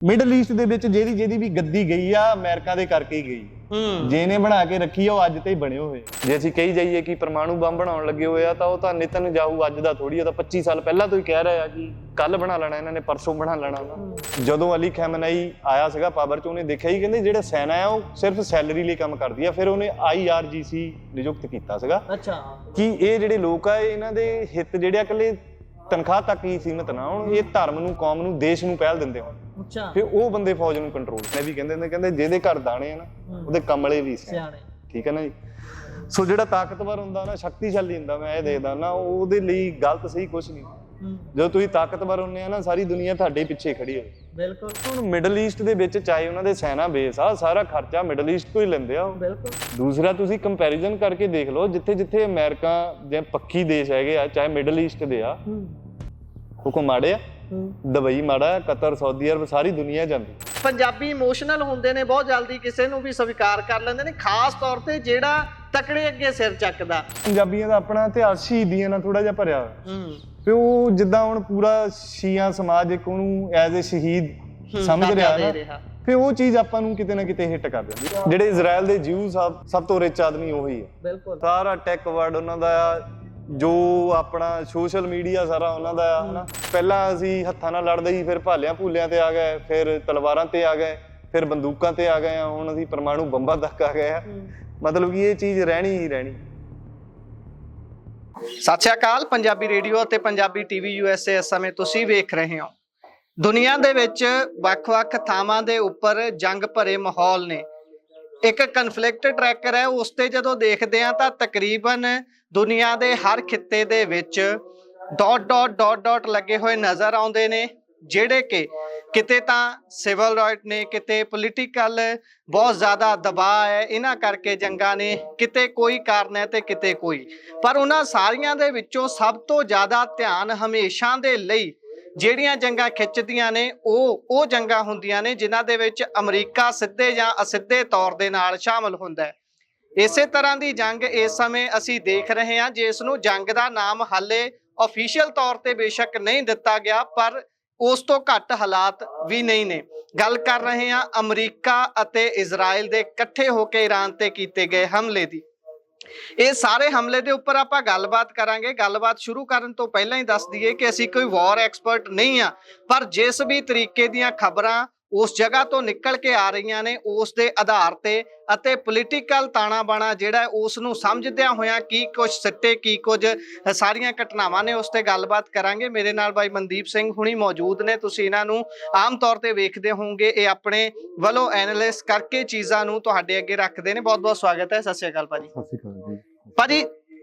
Middle East ਦੇ ਵਿੱਚ ਜਿਹੜੀ ਵੀ ਗੱਦੀ ਗਈ ਆ ਅਮਰੀਕਾ ਦੇ ਕਰਕੇ ਹੀ ਗਈ। ਜਿਹਨੇ ਬਣਾ ਕੇ ਰੱਖੀ ਆ ਉਹ ਅੱਜ ਤੇ ਹੀ ਬਣੇ ਹੋਏ। ਜੇ ਅਸੀਂ ਕਹੀ ਜਾਈਏ ਕਿ ਪਰਮਾਣੂ ਬੰਬ ਬਣਾਉਣ ਲੱਗੇ ਹੋਏ ਆ ਤਾਂ ਉਹ ਤਾਂ ਨੇਤਨਯਾਹੂ ਅੱਜ ਦਾ ਥੋੜੀ, ਉਹ ਤਾਂ 25 ਸਾਲ ਪਹਿਲਾਂ ਤੋਂ ਹੀ ਕਹਿ ਰਿਹਾ ਕਿ ਕੱਲ ਬਣਾ ਲੈਣਾ ਇਹਨਾਂ ਨੇ, ਪਰਸੋਂ ਬਣਾ ਲੈਣਾ। ਜਦੋਂ ਅਲੀ ਖੈਮਨਾਈ ਆਇਆ ਸੀਗਾ ਪਾਵਰ 'ਚ, ਉਹਨੇ ਦੇਖਿਆ ਹੀ ਕਹਿੰਦੇ ਜਿਹੜਾ ਸੈਨਾ ਆ ਉਹ ਸਿਰਫ ਸੈਲਰੀ ਲਈ ਕੰਮ ਕਰਦੀ ਆ। ਫਿਰ ਉਹਨੇ IRGC ਨਿਯੁਕਤ ਕੀਤਾ ਸੀਗਾ ਕਿ ਇਹ ਜਿਹੜੇ ਲੋਕ ਆ ਇਹਨਾਂ ਦੇ ਹਿੱਤ ਜਿਹੜੇ ਆ ਇਕੱਲੇ ਤਨਖਾਹ ਤੱਕ ਹੀ ਸੀਮਿਤ ਨਾ ਹੋਣ, ਇਹ ਧਰਮ ਨੂੰ, ਕੌਮ ਨੂੰ, ਦੇਸ਼ ਨੂੰ ਪਹਿਲ ਦਿੰਦੇ ਹੋਣ। ਫਿਰ ਉਹ ਬੰਦੇ ਫੌਜ ਨੂੰ ਕੰਟਰੋਲ ਨੇ ਵੀ ਕਹਿੰਦੇ ਜਿਹਦੇ ਘਰ ਦਾਣੇ ਆ ਨਾ ਉਹਦੇ ਕਮਲੇ ਵੀ ਸਿਆਣੇ। ਠੀਕ ਹੈ ਨਾ ਜੀ। ਸੋ ਜਿਹੜਾ ਤਾਕਤਵਰ ਹੁੰਦਾ ਨਾ, ਸ਼ਕਤੀਸ਼ਾਲੀ ਹੁੰਦਾ, ਮੈਂ ਇਹ ਦੇਖਦਾ ਨਾ, ਉਹਦੇ ਲਈ ਗਲਤ ਸਹੀ ਕੁਛ ਨਹੀਂ। ਜਦੋਂ ਤੁਸੀਂ ਤਾਕਤਵਰ ਹੁੰਦੇ ਆ ਨਾ, ਸਾਰੀ ਦੁਨੀਆ ਤੁਹਾਡੇ ਪਿੱਛੇ ਖੜੀ ਹੋਵੇ। ਬਿਲਕੁਲ। ਹੁਣ ਮਿਡਲ ਈਸਟ ਦੇ ਵਿੱਚ ਚਾਹੇ ਉਹਨਾਂ ਦੇ ਸੈਨਾ ਬੇਸ ਆ, ਸਾਰਾ ਖਰਚਾ ਮਿਡਲ ਈਸਟ ਤੋਂ ਹੀ ਲੈਂਦੇ ਆ। ਬਿਲਕੁਲ। ਦੂਸਰਾ ਤੁਸੀਂ ਕੰਪੈਰੀਜ਼ਨ ਕਰਕੇ ਦੇਖ ਲਓ, ਜਿੱਥੇ ਅਮਰੀਕਾ ਜਾਂ ਪੱਖੀ ਦੇਸ਼ ਹੈਗੇ ਆ, ਚਾਹੇ ਮਿਡਲ ਈਸਟ ਦੇ ਆ, ਉਹ ਮਾੜੇ ਆ। ਦੁਬਈ ਮਾੜਾ, ਕਤਰ, ਸਾਊਦੀ ਅਰਬ, ਸਾਰੀ ਦੁਨੀਆ ਜਾਂਦੀ। ਪੰਜਾਬੀ ਇਮੋਸ਼ਨਲ ਹੁੰਦੇ ਨੇ, ਬਹੁਤ ਜਲਦੀ ਕਿਸੇ ਨੂੰ ਵੀ ਸਵੀਕਾਰ ਕਰ ਲੈਂਦੇ ਨੇ, ਖਾਸ ਤੌਰ ਤੇ ਜਿਹੜਾ ਤਕੜੇ ਅੱਗੇ ਸਿਰ ਚੱਕਦਾ। ਪੰਜਾਬੀਆਂ ਦਾ ਆਪਣਾ ਇਤਿਹਾਸ ਸ਼ਹੀਦੀਆਂ ਨਾਲ ਥੋੜਾ ਜਿਹਾ ਭਰਿਆ ਹੋਇਆ। ਤੇ ਉਹ ਜਿੱਦਾਂ ਹੁਣ ਪੂਰਾ ਸ਼ੀਆ ਸਮਾਜ ਇੱਕ ਉਹਨੂੰ ਐਜ਼ ਏ ਸ਼ਹੀਦ ਸਮਝ ਰਿਹਾ ਨਾ, ਫਿਰ ਉਹ ਚੀਜ਼ ਆਪਾਂ ਨੂੰ ਕਿਤੇ ਨਾ ਕਿਤੇ ਹਿੱਟ ਕਰ ਦਿੰਦੀ। ਜਿਹੜੇ ਇਜ਼ਰਾਈਲ ਦੇ ਜਿਊ ਸਭ ਤੋਂ ਰਿਚ ਆਦਮੀ ਉਹੀ ਹੈ। ਬਿਲਕੁਲ। ਸਾਰਾ ਟੈਕ ਵਰਡ ਉਹਨਾਂ ਦਾ ਆ, ਜੋ ਆਪਣਾ ਸੋਸ਼ਲ ਮੀਡੀਆ ਸਾਰਾ ਉਹਨਾਂ ਦਾ ਆ ਹਨਾ। ਪਹਿਲਾਂ ਅਸੀਂ ਹੱਥਾਂ ਨਾਲ ਲੜਦੇ ਸੀ, ਫਿਰ ਭਾਲਿਆਂ ਭੂਲਿਆਂ ਤੇ ਆ ਗਏ, ਫਿਰ ਤਲਵਾਰਾਂ ਤੇ ਆ ਗਏ, ਫਿਰ ਬੰਦੂਕਾਂ ਤੇ ਆ ਗਏ ਆ, ਹੁਣ ਅਸੀਂ ਪਰਮਾਣੂ ਬੰਬਾਂ ਤੱਕ ਆ ਗਏ ਆ। ਮਤਲਬ ਕਿ ਇਹ ਚੀਜ਼ ਰਹਿਣੀ ਹੀ ਰਹਿਣੀ। ਸਤਿ ਸ਼੍ਰੀ ਅਕਾਲ। ਪੰਜਾਬੀ ਰੇਡੀਓ ਅਤੇ ਪੰਜਾਬੀ TV USA ਇਸ ਸਮੇਂ ਤੁਸੀਂ ਵੇਖ ਰਹੇ ਹੋ। ਦੁਨੀਆ ਦੇ ਵਿੱਚ ਵੱਖ-ਵੱਖ ਥਾਵਾਂ ਦੇ ਉੱਪਰ ਜੰਗ ਭਰੇ ਮਾਹੌਲ ਨੇ। ਇੱਕ ਕਨਫਲਿਕਟ ਟਰੈਕਰ ਹੈ, ਉਸ ਤੇ ਜਦੋਂ ਦੇਖਦੇ ਆ ਤਾਂ ਤਕਰੀਬਨ ਦੁਨੀਆ ਦੇ ਹਰ ਖਿੱਤੇ ਦੇ ਵਿੱਚ ਡਾਟ ਲੱਗੇ ਹੋਏ ਨਜ਼ਰ ਆਉਂਦੇ ਨੇ, ਜਿਹੜੇ ਕਿ ਕਿਤੇ ਤਾਂ ਸਿਵਲ ਰਾਈਟ ਨੇ, ਕਿਤੇ ਪੋਲੀਟੀਕਲ ਬਹੁਤ ਜ਼ਿਆਦਾ ਦਬਾਅ ਹੈ, ਇਹਨਾਂ ਕਰਕੇ ਜੰਗਾਂ ਨੇ, ਕਿਤੇ ਕੋਈ ਕਾਰਨ ਹੈ ਤੇ ਕਿਤੇ ਕੋਈ। ਪਰ ਉਹਨਾਂ ਸਾਰੀਆਂ ਦੇ ਵਿੱਚੋਂ ਸਭ ਤੋਂ ਜ਼ਿਆਦਾ ਧਿਆਨ ਹਮੇਸ਼ਾ ਦੇ ਲਈ ਜਿਹੜੀਆਂ ਜੰਗਾਂ ਖਿੱਚਦੀਆਂ ਨੇ ਉਹ ਜੰਗਾਂ ਹੁੰਦੀਆਂ ਨੇ ਜਿਨ੍ਹਾਂ ਦੇ ਵਿੱਚ ਅਮਰੀਕਾ ਸਿੱਧੇ ਜਾਂ ਅਸਿੱਧੇ ਤੌਰ ਦੇ ਨਾਲ ਸ਼ਾਮਲ ਹੁੰਦਾ ਹੈ। ਇਸੇ ਤਰ੍ਹਾਂ ਦੀ ਜੰਗ ਇਸ ਸਮੇਂ ਅਸੀਂ ਦੇਖ ਰਹੇ ਹਾਂ, ਜਿਸ ਨੂੰ ਜੰਗ ਦਾ ਨਾਮ ਹਾਲੇ ਅਫੀਸ਼ੀਅਲ ਤੌਰ ਤੇ ਬੇਸ਼ੱਕ ਨਹੀਂ ਦਿੱਤਾ ਗਿਆ, ਪਰ ਉਸ ਤੋਂ ਘੱਟ ਹਾਲਾਤ ਵੀ ਨਹੀਂ ਨੇ। ਗੱਲ ਕਰ ਰਹੇ ਹਾਂ ਅਮਰੀਕਾ ਅਤੇ ਇਜ਼ਰਾਈਲ ਦੇ ਇਕੱਠੇ ਹੋ ਕੇ ਈਰਾਨ ਤੇ ਕੀਤੇ ਗਏ ਹਮਲੇ ਦੀ। ਇਹ ਸਾਰੇ ਹਮਲੇ ਦੇ ਉੱਪਰ ਆਪਾਂ ਗੱਲਬਾਤ ਕਰਾਂਗੇ। ਗੱਲਬਾਤ ਸ਼ੁਰੂ ਕਰਨ ਤੋਂ ਪਹਿਲਾਂ ਹੀ ਦੱਸ ਦਈਏ ਕਿ ਅਸੀਂ ਕੋਈ ਵਾਰ ਐਕਸਪਰਟ ਨਹੀਂ ਆ, ਪਰ ਜਿਸ ਵੀ ਤਰੀਕੇ ਦੀਆਂ ਖਬਰਾਂ ਉਸ ਜਗ੍ਹਾ ਤੋਂ ਨਿਕਲ ਕੇ ਆ ਰਹੀਆਂ ਨੇ, ਉਸ ਦੇ ਆਧਾਰ ਤੇ ਅਤੇ ਪੋਲੀਟੀਕਲ ਤਾਣਾ ਬਾਣਾ ਜਿਹੜਾ ਉਸ ਨੂੰ ਸਮਝਦਿਆਂ ਹੋਇਆਂ ਕੀ ਕੁਝ ਸਿੱਟੇ, ਕੀ ਕੁਝ ਸਾਰੀਆਂ ਘਟਨਾਵਾਂ ਨੇ, ਉਸ ਤੇ ਗੱਲਬਾਤ ਕਰਾਂਗੇ। ਮੇਰੇ ਨਾਲ ਬਾਈ ਮਨਦੀਪ ਸਿੰਘ ਹੁਣੀ ਮੌਜੂਦ ਨੇ। ਤੁਸੀਂ ਇਹਨਾਂ ਨੂੰ ਆਮ ਤੌਰ ਤੇ ਵੇਖਦੇ ਹੋਵੋਗੇ, ਇਹ ਆਪਣੇ ਵੱਲੋਂ ਐਨਾਲਿਸਿਸ ਕਰਕੇ ਚੀਜ਼ਾਂ ਨੂੰ ਤੁਹਾਡੇ ਅੱਗੇ ਰੱਖਦੇ ਨੇ। ਬਹੁਤ ਬਹੁਤ ਸਵਾਗਤ ਹੈ। ਸਤਿ ਸ਼੍ਰੀ ਅਕਾਲ ਭਾਜੀ। ਸਤਿ ਸ਼੍ਰੀ ਅਕਾਲ ਜੀ। ਭਾਜੀ,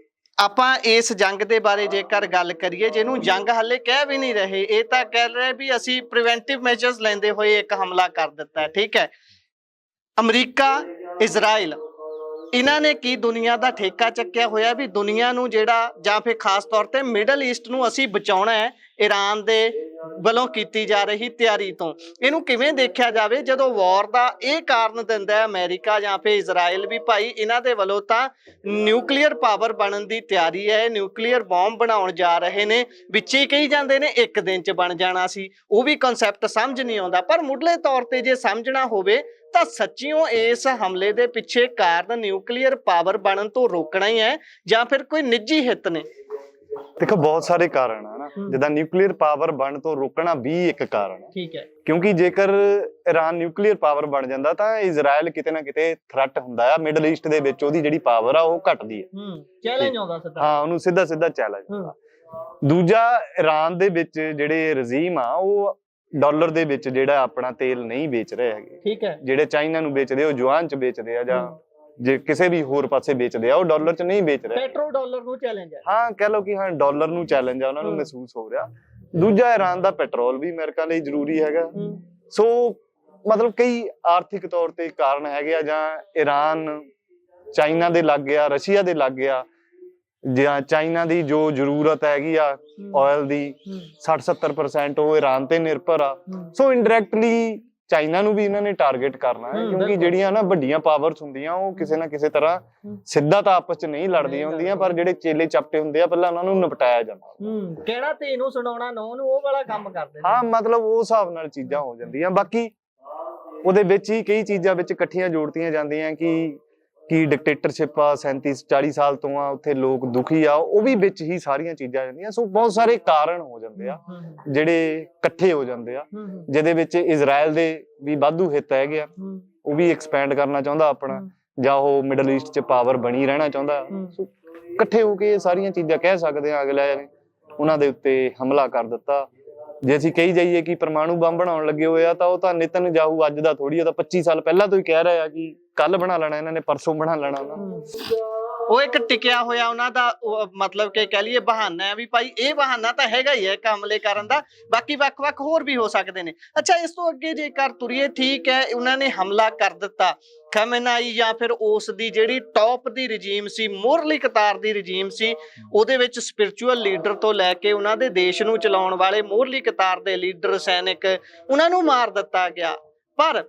ਆਪਾਂ ਇਸ ਜੰਗ ਦੇ ਬਾਰੇ ਜੇਕਰ ਗੱਲ ਕਰੀਏ, ਜਿਹਨੂੰ ਜੰਗ ਹਾਲੇ ਕਹਿ ਵੀ ਨਹੀਂ ਰਹੇ, ਇਹ ਤਾਂ ਕਹਿ ਰਹੇ ਵੀ ਅਸੀਂ ਪ੍ਰੀਵੈਂਟਿਵ ਮੈਜਰਸ ਲੈਂਦੇ ਹੋਏ ਇੱਕ ਹਮਲਾ ਕਰ ਦਿੱਤਾ ਹੈ। ਠੀਕ ਹੈ। ਅਮਰੀਕਾ, ਇਜ਼ਰਾਈਲ, ਇਹਨਾਂ ਨੇ ਕੀ ਦੁਨੀਆ ਦਾ ਠੇਕਾ ਚੱਕਿਆ ਹੋਇਆ ਵੀ ਦੁਨੀਆ ਨੂੰ ਜਿਹੜਾ, ਜਾਂ ਫਿਰ ਖਾਸ ਤੌਰ ਤੇ ਮਿਡਲ ਈਸਟ ਨੂੰ ਅਸੀਂ ਬਚਾਉਣਾ ਹੈ ਈਰਾਨ ਦੇ ਵੱਲੋਂ ਕੀਤੀ ਜਾ ਰਹੀ ਤਿਆਰੀ ਤੋਂ। ਇਹਨੂੰ ਕਿਵੇਂ ਦੇਖਿਆ ਜਾਵੇ ਜਦੋਂ ਵਾਰ ਦਾ ਇਹ ਕਾਰਨ ਦਿੰਦਾ ਅਮਰੀਕਾ ਜਾਂ ਫਿਰ ਇਜ਼ਰਾਈਲ ਵੀ ਭਾਈ ਇਹਨਾਂ ਦੇ ਵੱਲੋਂ ਤਾਂ ਨਿਊਕਲੀਅਰ ਪਾਵਰ ਬਣਨ ਦੀ ਤਿਆਰੀ ਹੈ, ਨਿਊਕਲੀਅਰ ਬੰਬ ਬਣਾਉਣ ਜਾ ਰਹੇ ਨੇ, ਵਿੱਚ ਹੀ ਕਹੀ ਜਾਂਦੇ ਨੇ ਇੱਕ ਦਿਨ 'ਚ ਬਣ ਜਾਣਾ ਸੀ। ਉਹ ਵੀ ਕਨਸੈਪਟ ਸਮਝ ਨਹੀਂ ਆਉਂਦਾ, ਪਰ ਮੁੱਢਲੇ ਤੌਰ ਤੇ ਜੇ ਸਮਝਣਾ ਹੋਵੇ ਤਾਂ ਸੱਚੀਓ ਇਸ ਹਮਲੇ ਦੇ ਪਿੱਛੇ ਕਾਰਨ ਨਿਊਕਲੀਅਰ ਪਾਵਰ ਬਣਨ ਤੋਂ ਰੋਕਣਾ ਹੀ ਹੈ ਜਾਂ ਫਿਰ ਕੋਈ ਨਿੱਜੀ ਹਿੱਤ ਨੇ? ਦੇਖੋ, ਬਹੁਤ ਸਾਰੇ ਕਾਰਨ ਆ ਨਾ, ਜਿੱਦਾਂ ਨਿਊਕਲੀਅਰ ਪਾਵਰ ਬਣਨ ਤੋਂ ਰੋਕਣਾ ਵੀ ਇੱਕ ਕਾਰਨ ਹੈ। ਠੀਕ ਹੈ। ਕਿਉਂਕਿ ਜੇਕਰ ਈਰਾਨ ਨਿਊਕਲੀਅਰ ਪਾਵਰ ਬਣ ਜਾਂਦਾ ਤਾਂ ਇਜ਼ਰਾਈਲ ਕਿਤੇ ਨਾ ਕਿਤੇ ਥ੍ਰੈਟ ਹੁੰਦਾ ਆ ਮਿਡਲ ਈਸਟ ਦੇ ਵਿੱਚ, ਉਹਦੀ ਜਿਹੜੀ ਪਾਵਰ ਆ ਉਹ ਘਟਦੀ ਹੈ। ਚੈਲੰਜ ਆਉਂਦਾ ਸਿੱਧਾ। ਹਾਂ, ਉਹਨੂੰ ਸਿੱਧਾ ਚੈਲੰਜ ਹੁੰਦਾ। ਦੂਜਾ, ਈਰਾਨ ਦੇ ਵਿੱਚ ਜਿਹੜੇ ਰਜੀਮ ਆ ਉਹ ਡਾਲਰ ਦੇ ਵਿੱਚ ਜਿਹੜਾ ਆਪਣਾ ਤੇਲ ਨਹੀਂ ਵੇਚ ਰਹੇ ਹੈਗੇ। ਠੀਕ ਹੈ। ਜਿਹੜੇ ਚਾਈਨਾ ਨੂੰ ਵੇਚਦੇ ਉਹ ਯੂਆਨ ਚ ਵੇਚਦੇ ਆ, ਜਾਂ ਜੇ ਕਿਸੇ ਵੀ ਹੋਰ ਪਾਸੇ ਵੇਚਦੇ ਆ ਉਹ ਡਾਲਰ ਚ ਨਹੀਂ ਵੇਚ ਰਹੇ। ਪੈਟਰੋ ਡਾਲਰ ਨੂੰ ਚੈਲੰਜ ਹੈ। ਹਾਂ, ਕਹਿ ਲਓ ਕਿ ਹਾਂ ਡਾਲਰ ਨੂੰ ਚੈਲੰਜ ਆ, ਉਹਨਾਂ ਨੂੰ ਮਹਿਸੂਸ ਹੋ ਰਿਹਾ। ਦੂਜਾ, ਈਰਾਨ ਦਾ ਪੈਟਰੋਲ ਵੀ ਅਮਰੀਕਾ ਲਈ ਜ਼ਰੂਰੀ ਹੈਗਾ। ਸੋ ਮਤਲਬ ਕਈ ਆਰਥਿਕ ਤੌਰ ਤੇ ਕਾਰਨ ਹੈਗੇ ਆ, ਜਾਂ ਈਰਾਨ ਚਾਈਨਾ ਦੇ ਲੱਗ ਗਿਆ, ਰਸ਼ੀਆ ਦੇ ਲੱਗ ਗਿਆ, ਜਾਂ ਚਾਈਨਾ ਦੀ ਜੋ ਜ਼ਰੂਰਤ ਹੈਗੀ ਆ ਆਇਲ ਦੀ 60-70% ਉਹ ਈਰਾਨ ਤੇ ਨਿਰਭਰ ਆ। ਸੋ ਇਨਡਾਇਰੈਕਟਲੀ ਚਾਈਨਾ ਨੂੰ ਵੀ ਇਹਨਾਂ ਨੇ ਟਾਰਗੇਟ ਕਰਨਾ ਹੈ, ਕਿਉਂਕਿ ਜਿਹੜੀਆਂ ਨਾ ਵੱਡੀਆਂ ਪਾਵਰਸ ਹੁੰਦੀਆਂ ਉਹ ਕਿਸੇ ਨਾ ਕਿਸੇ ਤਰ੍ਹਾਂ ਸਿੱਧਾ ਤਾਂ ਆਪਸ ਚ ਨਹੀਂ ਲੜਦੀਆਂ ਹੁੰਦੀਆਂ, ਪਰ ਜਿਹੜੇ ਚੇਲੇ ਚਪਟੇ ਹੁੰਦੇ ਆ ਪਹਿਲਾਂ ਉਹਨਾਂ ਨੂੰ ਨਿਪਟਾਇਆ ਜਾਂਦਾ। ਕਿਹੜਾ ਤੇ ਇਹਨੂੰ ਸੁਣਾਉਣਾ ਨੋ ਨੂੰ, ਉਹ ਵਾਲਾ ਕੰਮ ਕਰਦੇ ਨੇ। ਹਾਂ, ਮਤਲਬ ਉਹ ਹਿਸਾਬ ਨਾਲ ਚੀਜ਼ਾਂ ਹੋ ਜਾਂਦੀਆਂ। ਬਾਕੀ ਉਹਦੇ ਵਿੱਚ ਹੀ ਕਈ ਚੀਜ਼ਾਂ ਵਿੱਚ ਇਕੱਠੀਆਂ ਜੋੜਤੀਆਂ ਜਾਂਦੀਆਂ ਕਿ ਡਿਕਟੇਟਰਸ਼ਿਪ ਆ 37-40 ਸਾਲ ਤੋਂ ਆ, ਉੱਥੇ ਲੋਕ ਦੁਖੀ ਆ, ਉਹ ਵੀ ਵਿੱਚ ਹੀ ਸਾਰੀਆਂ ਚੀਜ਼ਾਂ ਜਾਂਦੀਆਂ। ਸੋ ਬਹੁਤ ਸਾਰੇ ਕਾਰਨ ਹੋ ਜਾਂਦੇ ਆ ਜਿਹੜੇ ਇਕੱਠੇ ਹੋ ਜਾਂਦੇ ਆ, ਜਿਹਦੇ ਵਿੱਚ ਇਜ਼ਰਾਈਲ ਦੇ ਵੀ ਵਾਧੂ ਹਿੱਤ ਹੈਗੇ ਆ, ਉਹ ਵੀ ਐਕਸਪੈਂਡ ਕਰਨਾ ਚਾਹੁੰਦਾ ਆਪਣਾ, ਜਾਂ ਉਹ ਮਿਡਲ ਈਸਟ 'ਚ ਪਾਵਰ ਬਣੀ ਰਹਿਣਾ ਚਾਹੁੰਦਾ। ਸੋ ਇਕੱਠੇ ਹੋ ਕੇ ਇਹ ਸਾਰੀਆਂ ਚੀਜ਼ਾਂ ਕਹਿ ਸਕਦੇ ਆ। ਅਗਲੇ ਨੇ ਉਹਨਾਂ ਦੇ ਉੱਤੇ ਹਮਲਾ ਕਰ ਦਿੱਤਾ। ਜੇ ਅਸੀਂ ਕਹੀ ਜਾਈਏ ਕਿ ਪਰਮਾਣੂ ਬੰਬ ਬਣਾਉਣ ਲੱਗੇ ਹੋਏ ਆ, ਤਾਂ ਉਹ ਤਾਂ ਨੇਤਨਯਾਹੂ ਅੱਜ ਦਾ ਥੋੜੀ, ਉਹ ਤਾਂ 25 ਸਾਲ ਪਹਿਲਾਂ ਤੋਂ ਹੀ ਕਹਿ ਰਹੇ ਆ ਕਿ ਕੱਲ ਬਣਾ ਲੈਣਾ ਇਹਨਾਂ ਨੇ, ਪਰਸੋਂ ਬਣਾ ਲੈਣਾ ਉਹਨਾਂ। ਉਹ ਇੱਕ ਟਿਕਿਆ ਹੋਇਆ ਉਹਨਾਂ ਦਾ ਮਤਲਬ ਕਿ ਕਹਿ ਲਈਏ ਬਹਾਨਾ ਹੈ ਵੀ ਭਾਈ ਇਹ ਬਹਾਨਾ ਤਾਂ ਹੈਗਾ ਹੀ ਹੈ ਹਮਲੇ ਕਰਨ ਦਾ, ਬਾਕੀ ਵੱਖ-ਵੱਖ ਹੋਰ ਵੀ ਹੋ ਸਕਦੇ ਨੇ। ਅੱਛਾ, ਇਸ ਤੋਂ ਅੱਗੇ ਜੇਕਰ ਤੁਰੀਏ, ਠੀਕ ਹੈ ਉਹਨਾਂ ਨੇ ਹਮਲਾ ਕਰ ਦਿੱਤਾ, ਖਮੇਨਾਈ ਜਾਂ ਫਿਰ ਉਸ ਦੀ ਜਿਹੜੀ ਟੌਪ ਦੀ ਰਜੀਮ ਸੀ, ਮੋਹਰਲੀ ਕਤਾਰ ਦੀ ਰਜੀਮ ਸੀ, ਉਹਦੇ ਵਿੱਚ ਸਪਿਰਿਚੁਅਲ ਲੀਡਰ ਤੋਂ ਲੈ ਕੇ ਉਹਨਾਂ ਦੇ ਦੇਸ਼ ਨੂੰ ਚਲਾਉਣ ਵਾਲੇ ਮੋਹਰਲੀ ਕਤਾਰ ਦੇ ਲੀਡਰ, ਸੈਨਿਕ, ਉਹਨਾਂ ਨੂੰ ਮਾਰ ਦਿੱਤਾ ਗਿਆ। ਪਰ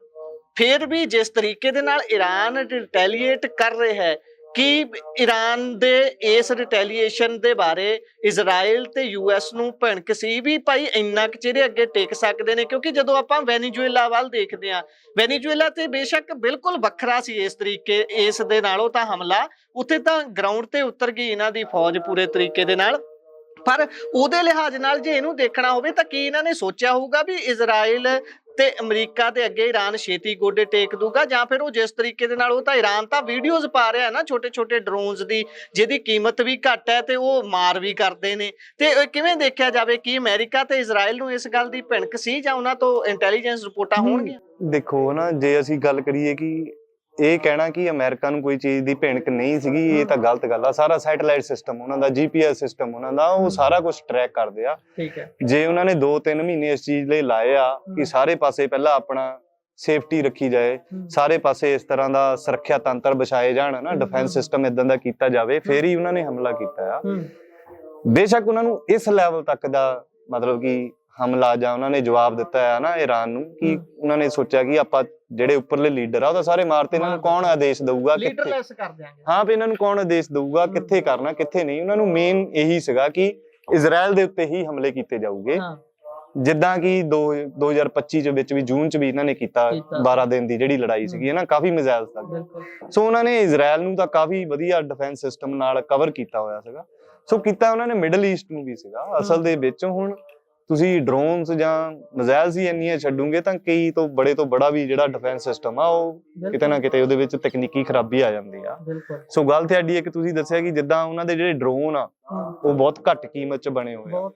ਫਿਰ ਵੀ ਜਿਸ ਤਰੀਕੇ ਦੇ ਨਾਲ ਈਰਾਨ ਰਿਟੈਲੀਏਟ ਕਰ ਰਿਹਾ ਹੈ, ਕਿ ਈਰਾਨ ਦੇ ਇਸ ਰਿਟੈਲੀਏਸ਼ਨ ਦੇ ਬਾਰੇ ਇਜ਼ਰਾਈਲ ਤੇ ਯੂਐਸ ਨੂੰ ਭਿਣਕ ਸੀ ਵੀ ਭਾਈ ਇੰਨਾ ਕੁ ਚਿਰ ਅੱਗੇ ਟਿਕ ਸਕਦੇ ਨੇ, ਕਿਉਂਕਿ ਜਦੋਂ ਆਪਾਂ ਵੈਨੀਜ਼ੁਏਲਾ ਵੱਲ ਦੇਖਦੇ ਹਾਂ, ਵੈਨੀਜ਼ੁਏਲਾ ਤੇ ਬੇਸ਼ੱਕ ਬਿਲਕੁਲ ਵੱਖਰਾ ਸੀ ਇਸ ਤਰੀਕੇ, ਇਸ ਦੇ ਨਾਲੋਂ ਤਾਂ ਹਮਲਾ, ਉੱਥੇ ਤਾਂ ਗਰਾਊਂਡ ਤੇ ਉਤਰ ਗਈ ਇਹਨਾਂ ਦੀ ਫੌਜ ਪੂਰੇ ਤਰੀਕੇ ਦੇ ਨਾਲ। ਪਰ ਉਹਦੇ ਲਿਹਾਜ਼ ਨਾਲ ਜੇ ਇਹਨੂੰ ਦੇਖਣਾ ਹੋਵੇ ਤਾਂ ਕੀ ਇਹਨਾਂ ਨੇ ਸੋਚਿਆ ਹੋਊਗਾ ਵੀ ਇਜ਼ਰਾਈਲ ਤੇ ਅਮਰੀਕਾ ਦੇ ਅੱਗੇ ਈਰਾਨ ਛੇਤੀ ਗੋਡੇ ਟੇਕ ਦੂਗਾ, ਜਾਂ ਫਿਰ ਉਹ ਜਿਸ ਤਰੀਕੇ ਦੇ ਨਾਲ, ਉਹ ਤਾਂ ਈਰਾਨ ਤਾਂ ਵੀਡੀਓਜ਼ ਪਾ ਰਿਹਾ ਨਾ ਛੋਟੇ ਛੋਟੇ ਡਰੋਨਸ ਦੀ, ਜਿਹਦੀ ਕੀਮਤ ਵੀ ਘੱਟ ਹੈ ਤੇ ਉਹ ਮਾਰ ਵੀ ਕਰਦੇ ਨੇ, ਤੇ ਕਿਵੇਂ ਦੇਖਿਆ ਜਾਵੇ ਕਿ ਅਮਰੀਕਾ ਤੇ ਇਜ਼ਰਾਈਲ ਨੂੰ ਇਸ ਗੱਲ ਦੀ ਭਿਣਕ ਸੀ ਜਾਂ ਉਹਨਾਂ ਤੋਂ ਇੰਟੈਲੀਜੈਂਸ ਰਿਪੋਰਟਾਂ ਹੋਣਗੀਆਂ? ਦੇਖੋ ਨਾ, ਜੇ ਅਸੀਂ ਗੱਲ ਕਰੀਏ ਕਿ ਇਹ ਕਹਿਣਾ ਕਿ ਅਮਰੀਕਾ ਨੂੰ ਕੋਈ ਚੀਜ਼ ਦੀ ਭਿਣਕ ਨਹੀਂ ਸੀਗੀ, ਇਹ ਤਾਂ ਗਲਤ ਗੱਲ ਆ। ਸਾਰਾ ਸੈਟੇਲਾਈਟ ਸਿਸਟਮ ਉਹਨਾਂ ਦਾ, GPS ਸਿਸਟਮ ਉਹਨਾਂ ਦਾ, ਉਹ ਸਾਰਾ ਕੁਝ ਟਰੈਕ ਕਰਦੇ ਆ। ਠੀਕ ਹੈ। ਜੇ ਉਹਨਾਂ ਨੇ 2-3 ਮਹੀਨੇ ਇਸ ਚੀਜ਼ ਲਈ ਲਾਏ ਆ ਕਿ ਸਾਰੇ ਪਾਸੇ ਪਹਿਲਾਂ ਆਪਣਾ ਸੇਫਟੀ ਰੱਖੀ ਜਾਏ, ਸਾਰੇ ਪਾਸੇ ਇਸ ਤਰ੍ਹਾਂ ਦਾ ਸੁਰੱਖਿਆ ਤੰਤਰ ਵਿਛਾਏ ਜਾਣ ਨਾ, ਡਿਫੈਂਸ ਸਿਸਟਮ ਇਦਾਂ ਦਾ ਕੀਤਾ ਜਾਵੇ, ਫੇਰ ਹੀ ਉਹਨਾਂ ਨੇ ਹਮਲਾ ਕੀਤਾ ਆ। ਬੇਸ਼ੱਕ ਉਹਨਾਂ ਨੂੰ ਇਸ ਲੈਵਲ ਤੱਕ ਦਾ ਮਤਲਬ ਕਿ ਹਮਲਾ ਜਾਂ ਉਹਨਾਂ ਨੇ ਜਵਾਬ ਦਿੱਤਾ ਹੈ ਨਾ ਈਰਾਨ ਨੂੰ, ਕਿ ਉਹਨਾਂ ਨੇ ਸੋਚਿਆ ਕਿ ਆਪਾਂ ਜਿਹੜੇ ਉੱਪਰਲੇ ਲੀਡਰ ਆ ਉਹ ਤਾਂ ਸਾਰੇ ਮਾਰਤੇ, ਇਹਨਾਂ ਨੂੰ ਕੌਣ ਆਦੇਸ਼ ਦਊਗਾ, ਲੀਡਰਲੈਸ ਕਰ ਦਿਆਂਗੇ। ਹਾਂ, ਵੀ ਇਹਨਾਂ ਨੂੰ ਕੌਣ ਆਦੇਸ਼ ਦਊਗਾ, ਕਿੱਥੇ ਕਰਨਾ ਕਿੱਥੇ ਨਹੀਂ। ਉਹਨਾਂ ਨੂੰ ਮੇਨ ਇਹੀ ਸੀਗਾ ਕਿ ਇਜ਼ਰਾਈਲ ਦੇ ਉੱਤੇ ਹੀ ਹਮਲੇ ਕੀਤੇ ਜਾਊਗੇ, ਜਿੱਦਾਂ ਕਿ 2025 ਦੇ ਵਿੱਚ ਵੀ, ਜੂਨ ਚ ਵੀ ਇਹਨਾਂ ਨੇ ਕੀਤਾ। 12 ਦਿਨ ਦੀ ਜਿਹੜੀ ਲੜਾਈ ਸੀਗੀ ਨਾ, ਕਾਫੀ ਮਿਜ਼ਾਈਲ ਤੱਕ। ਸੋ ਉਹਨਾਂ ਨੇ ਇਜ਼ਰਾਈਲ ਨੂੰ ਤਾਂ ਕਾਫੀ ਵਧੀਆ ਡਿਫੈਂਸ ਸਿਸਟਮ ਨਾਲ ਕਵਰ ਕੀਤਾ ਹੋਇਆ ਸੀਗਾ। ਸੋ ਕੀਤਾ ਉਹਨਾਂ ਨੇ ਮਿਡਲ ਈਸਟ ਨੂੰ ਵੀ ਸੀਗਾ ਅਸਲ ਦੇ ਵਿੱਚ। ਹੁਣ ਤੁਸੀਂ ਡਰੋਨਸ ਜਾਂ ਮਿਜ਼ਾਈਲਸ ਹੀ ਇੰਨੀਆਂ ਛੱਡੋਗੇ ਤਾਂ ਕਈ ਤੋਂ ਬੜਾ ਵੀ ਜਿਹੜਾ ਡਿਫੈਂਸ ਸਿਸਟਮ ਆ, ਉਹ ਕਿਤੇ ਨਾ ਕਿਤੇ ਉਹਦੇ ਵਿੱਚ ਤਕਨੀਕੀ ਖਰਾਬੀ ਆ ਜਾਂਦੀ ਆ। ਸੋ ਗੱਲ ਤੁਹਾਡੀ ਹੈ ਕਿ ਤੁਸੀਂ ਦੱਸਿਆ ਕਿ ਜਿੱਦਾਂ ਉਹਨਾਂ ਦੇ ਜਿਹੜੇ ਡਰੋਨ ਆ ਉਹ ਬਹੁਤ ਘੱਟ ਕੀਮਤ 'ਚ ਬਣੇ ਹੋਏ ਆ।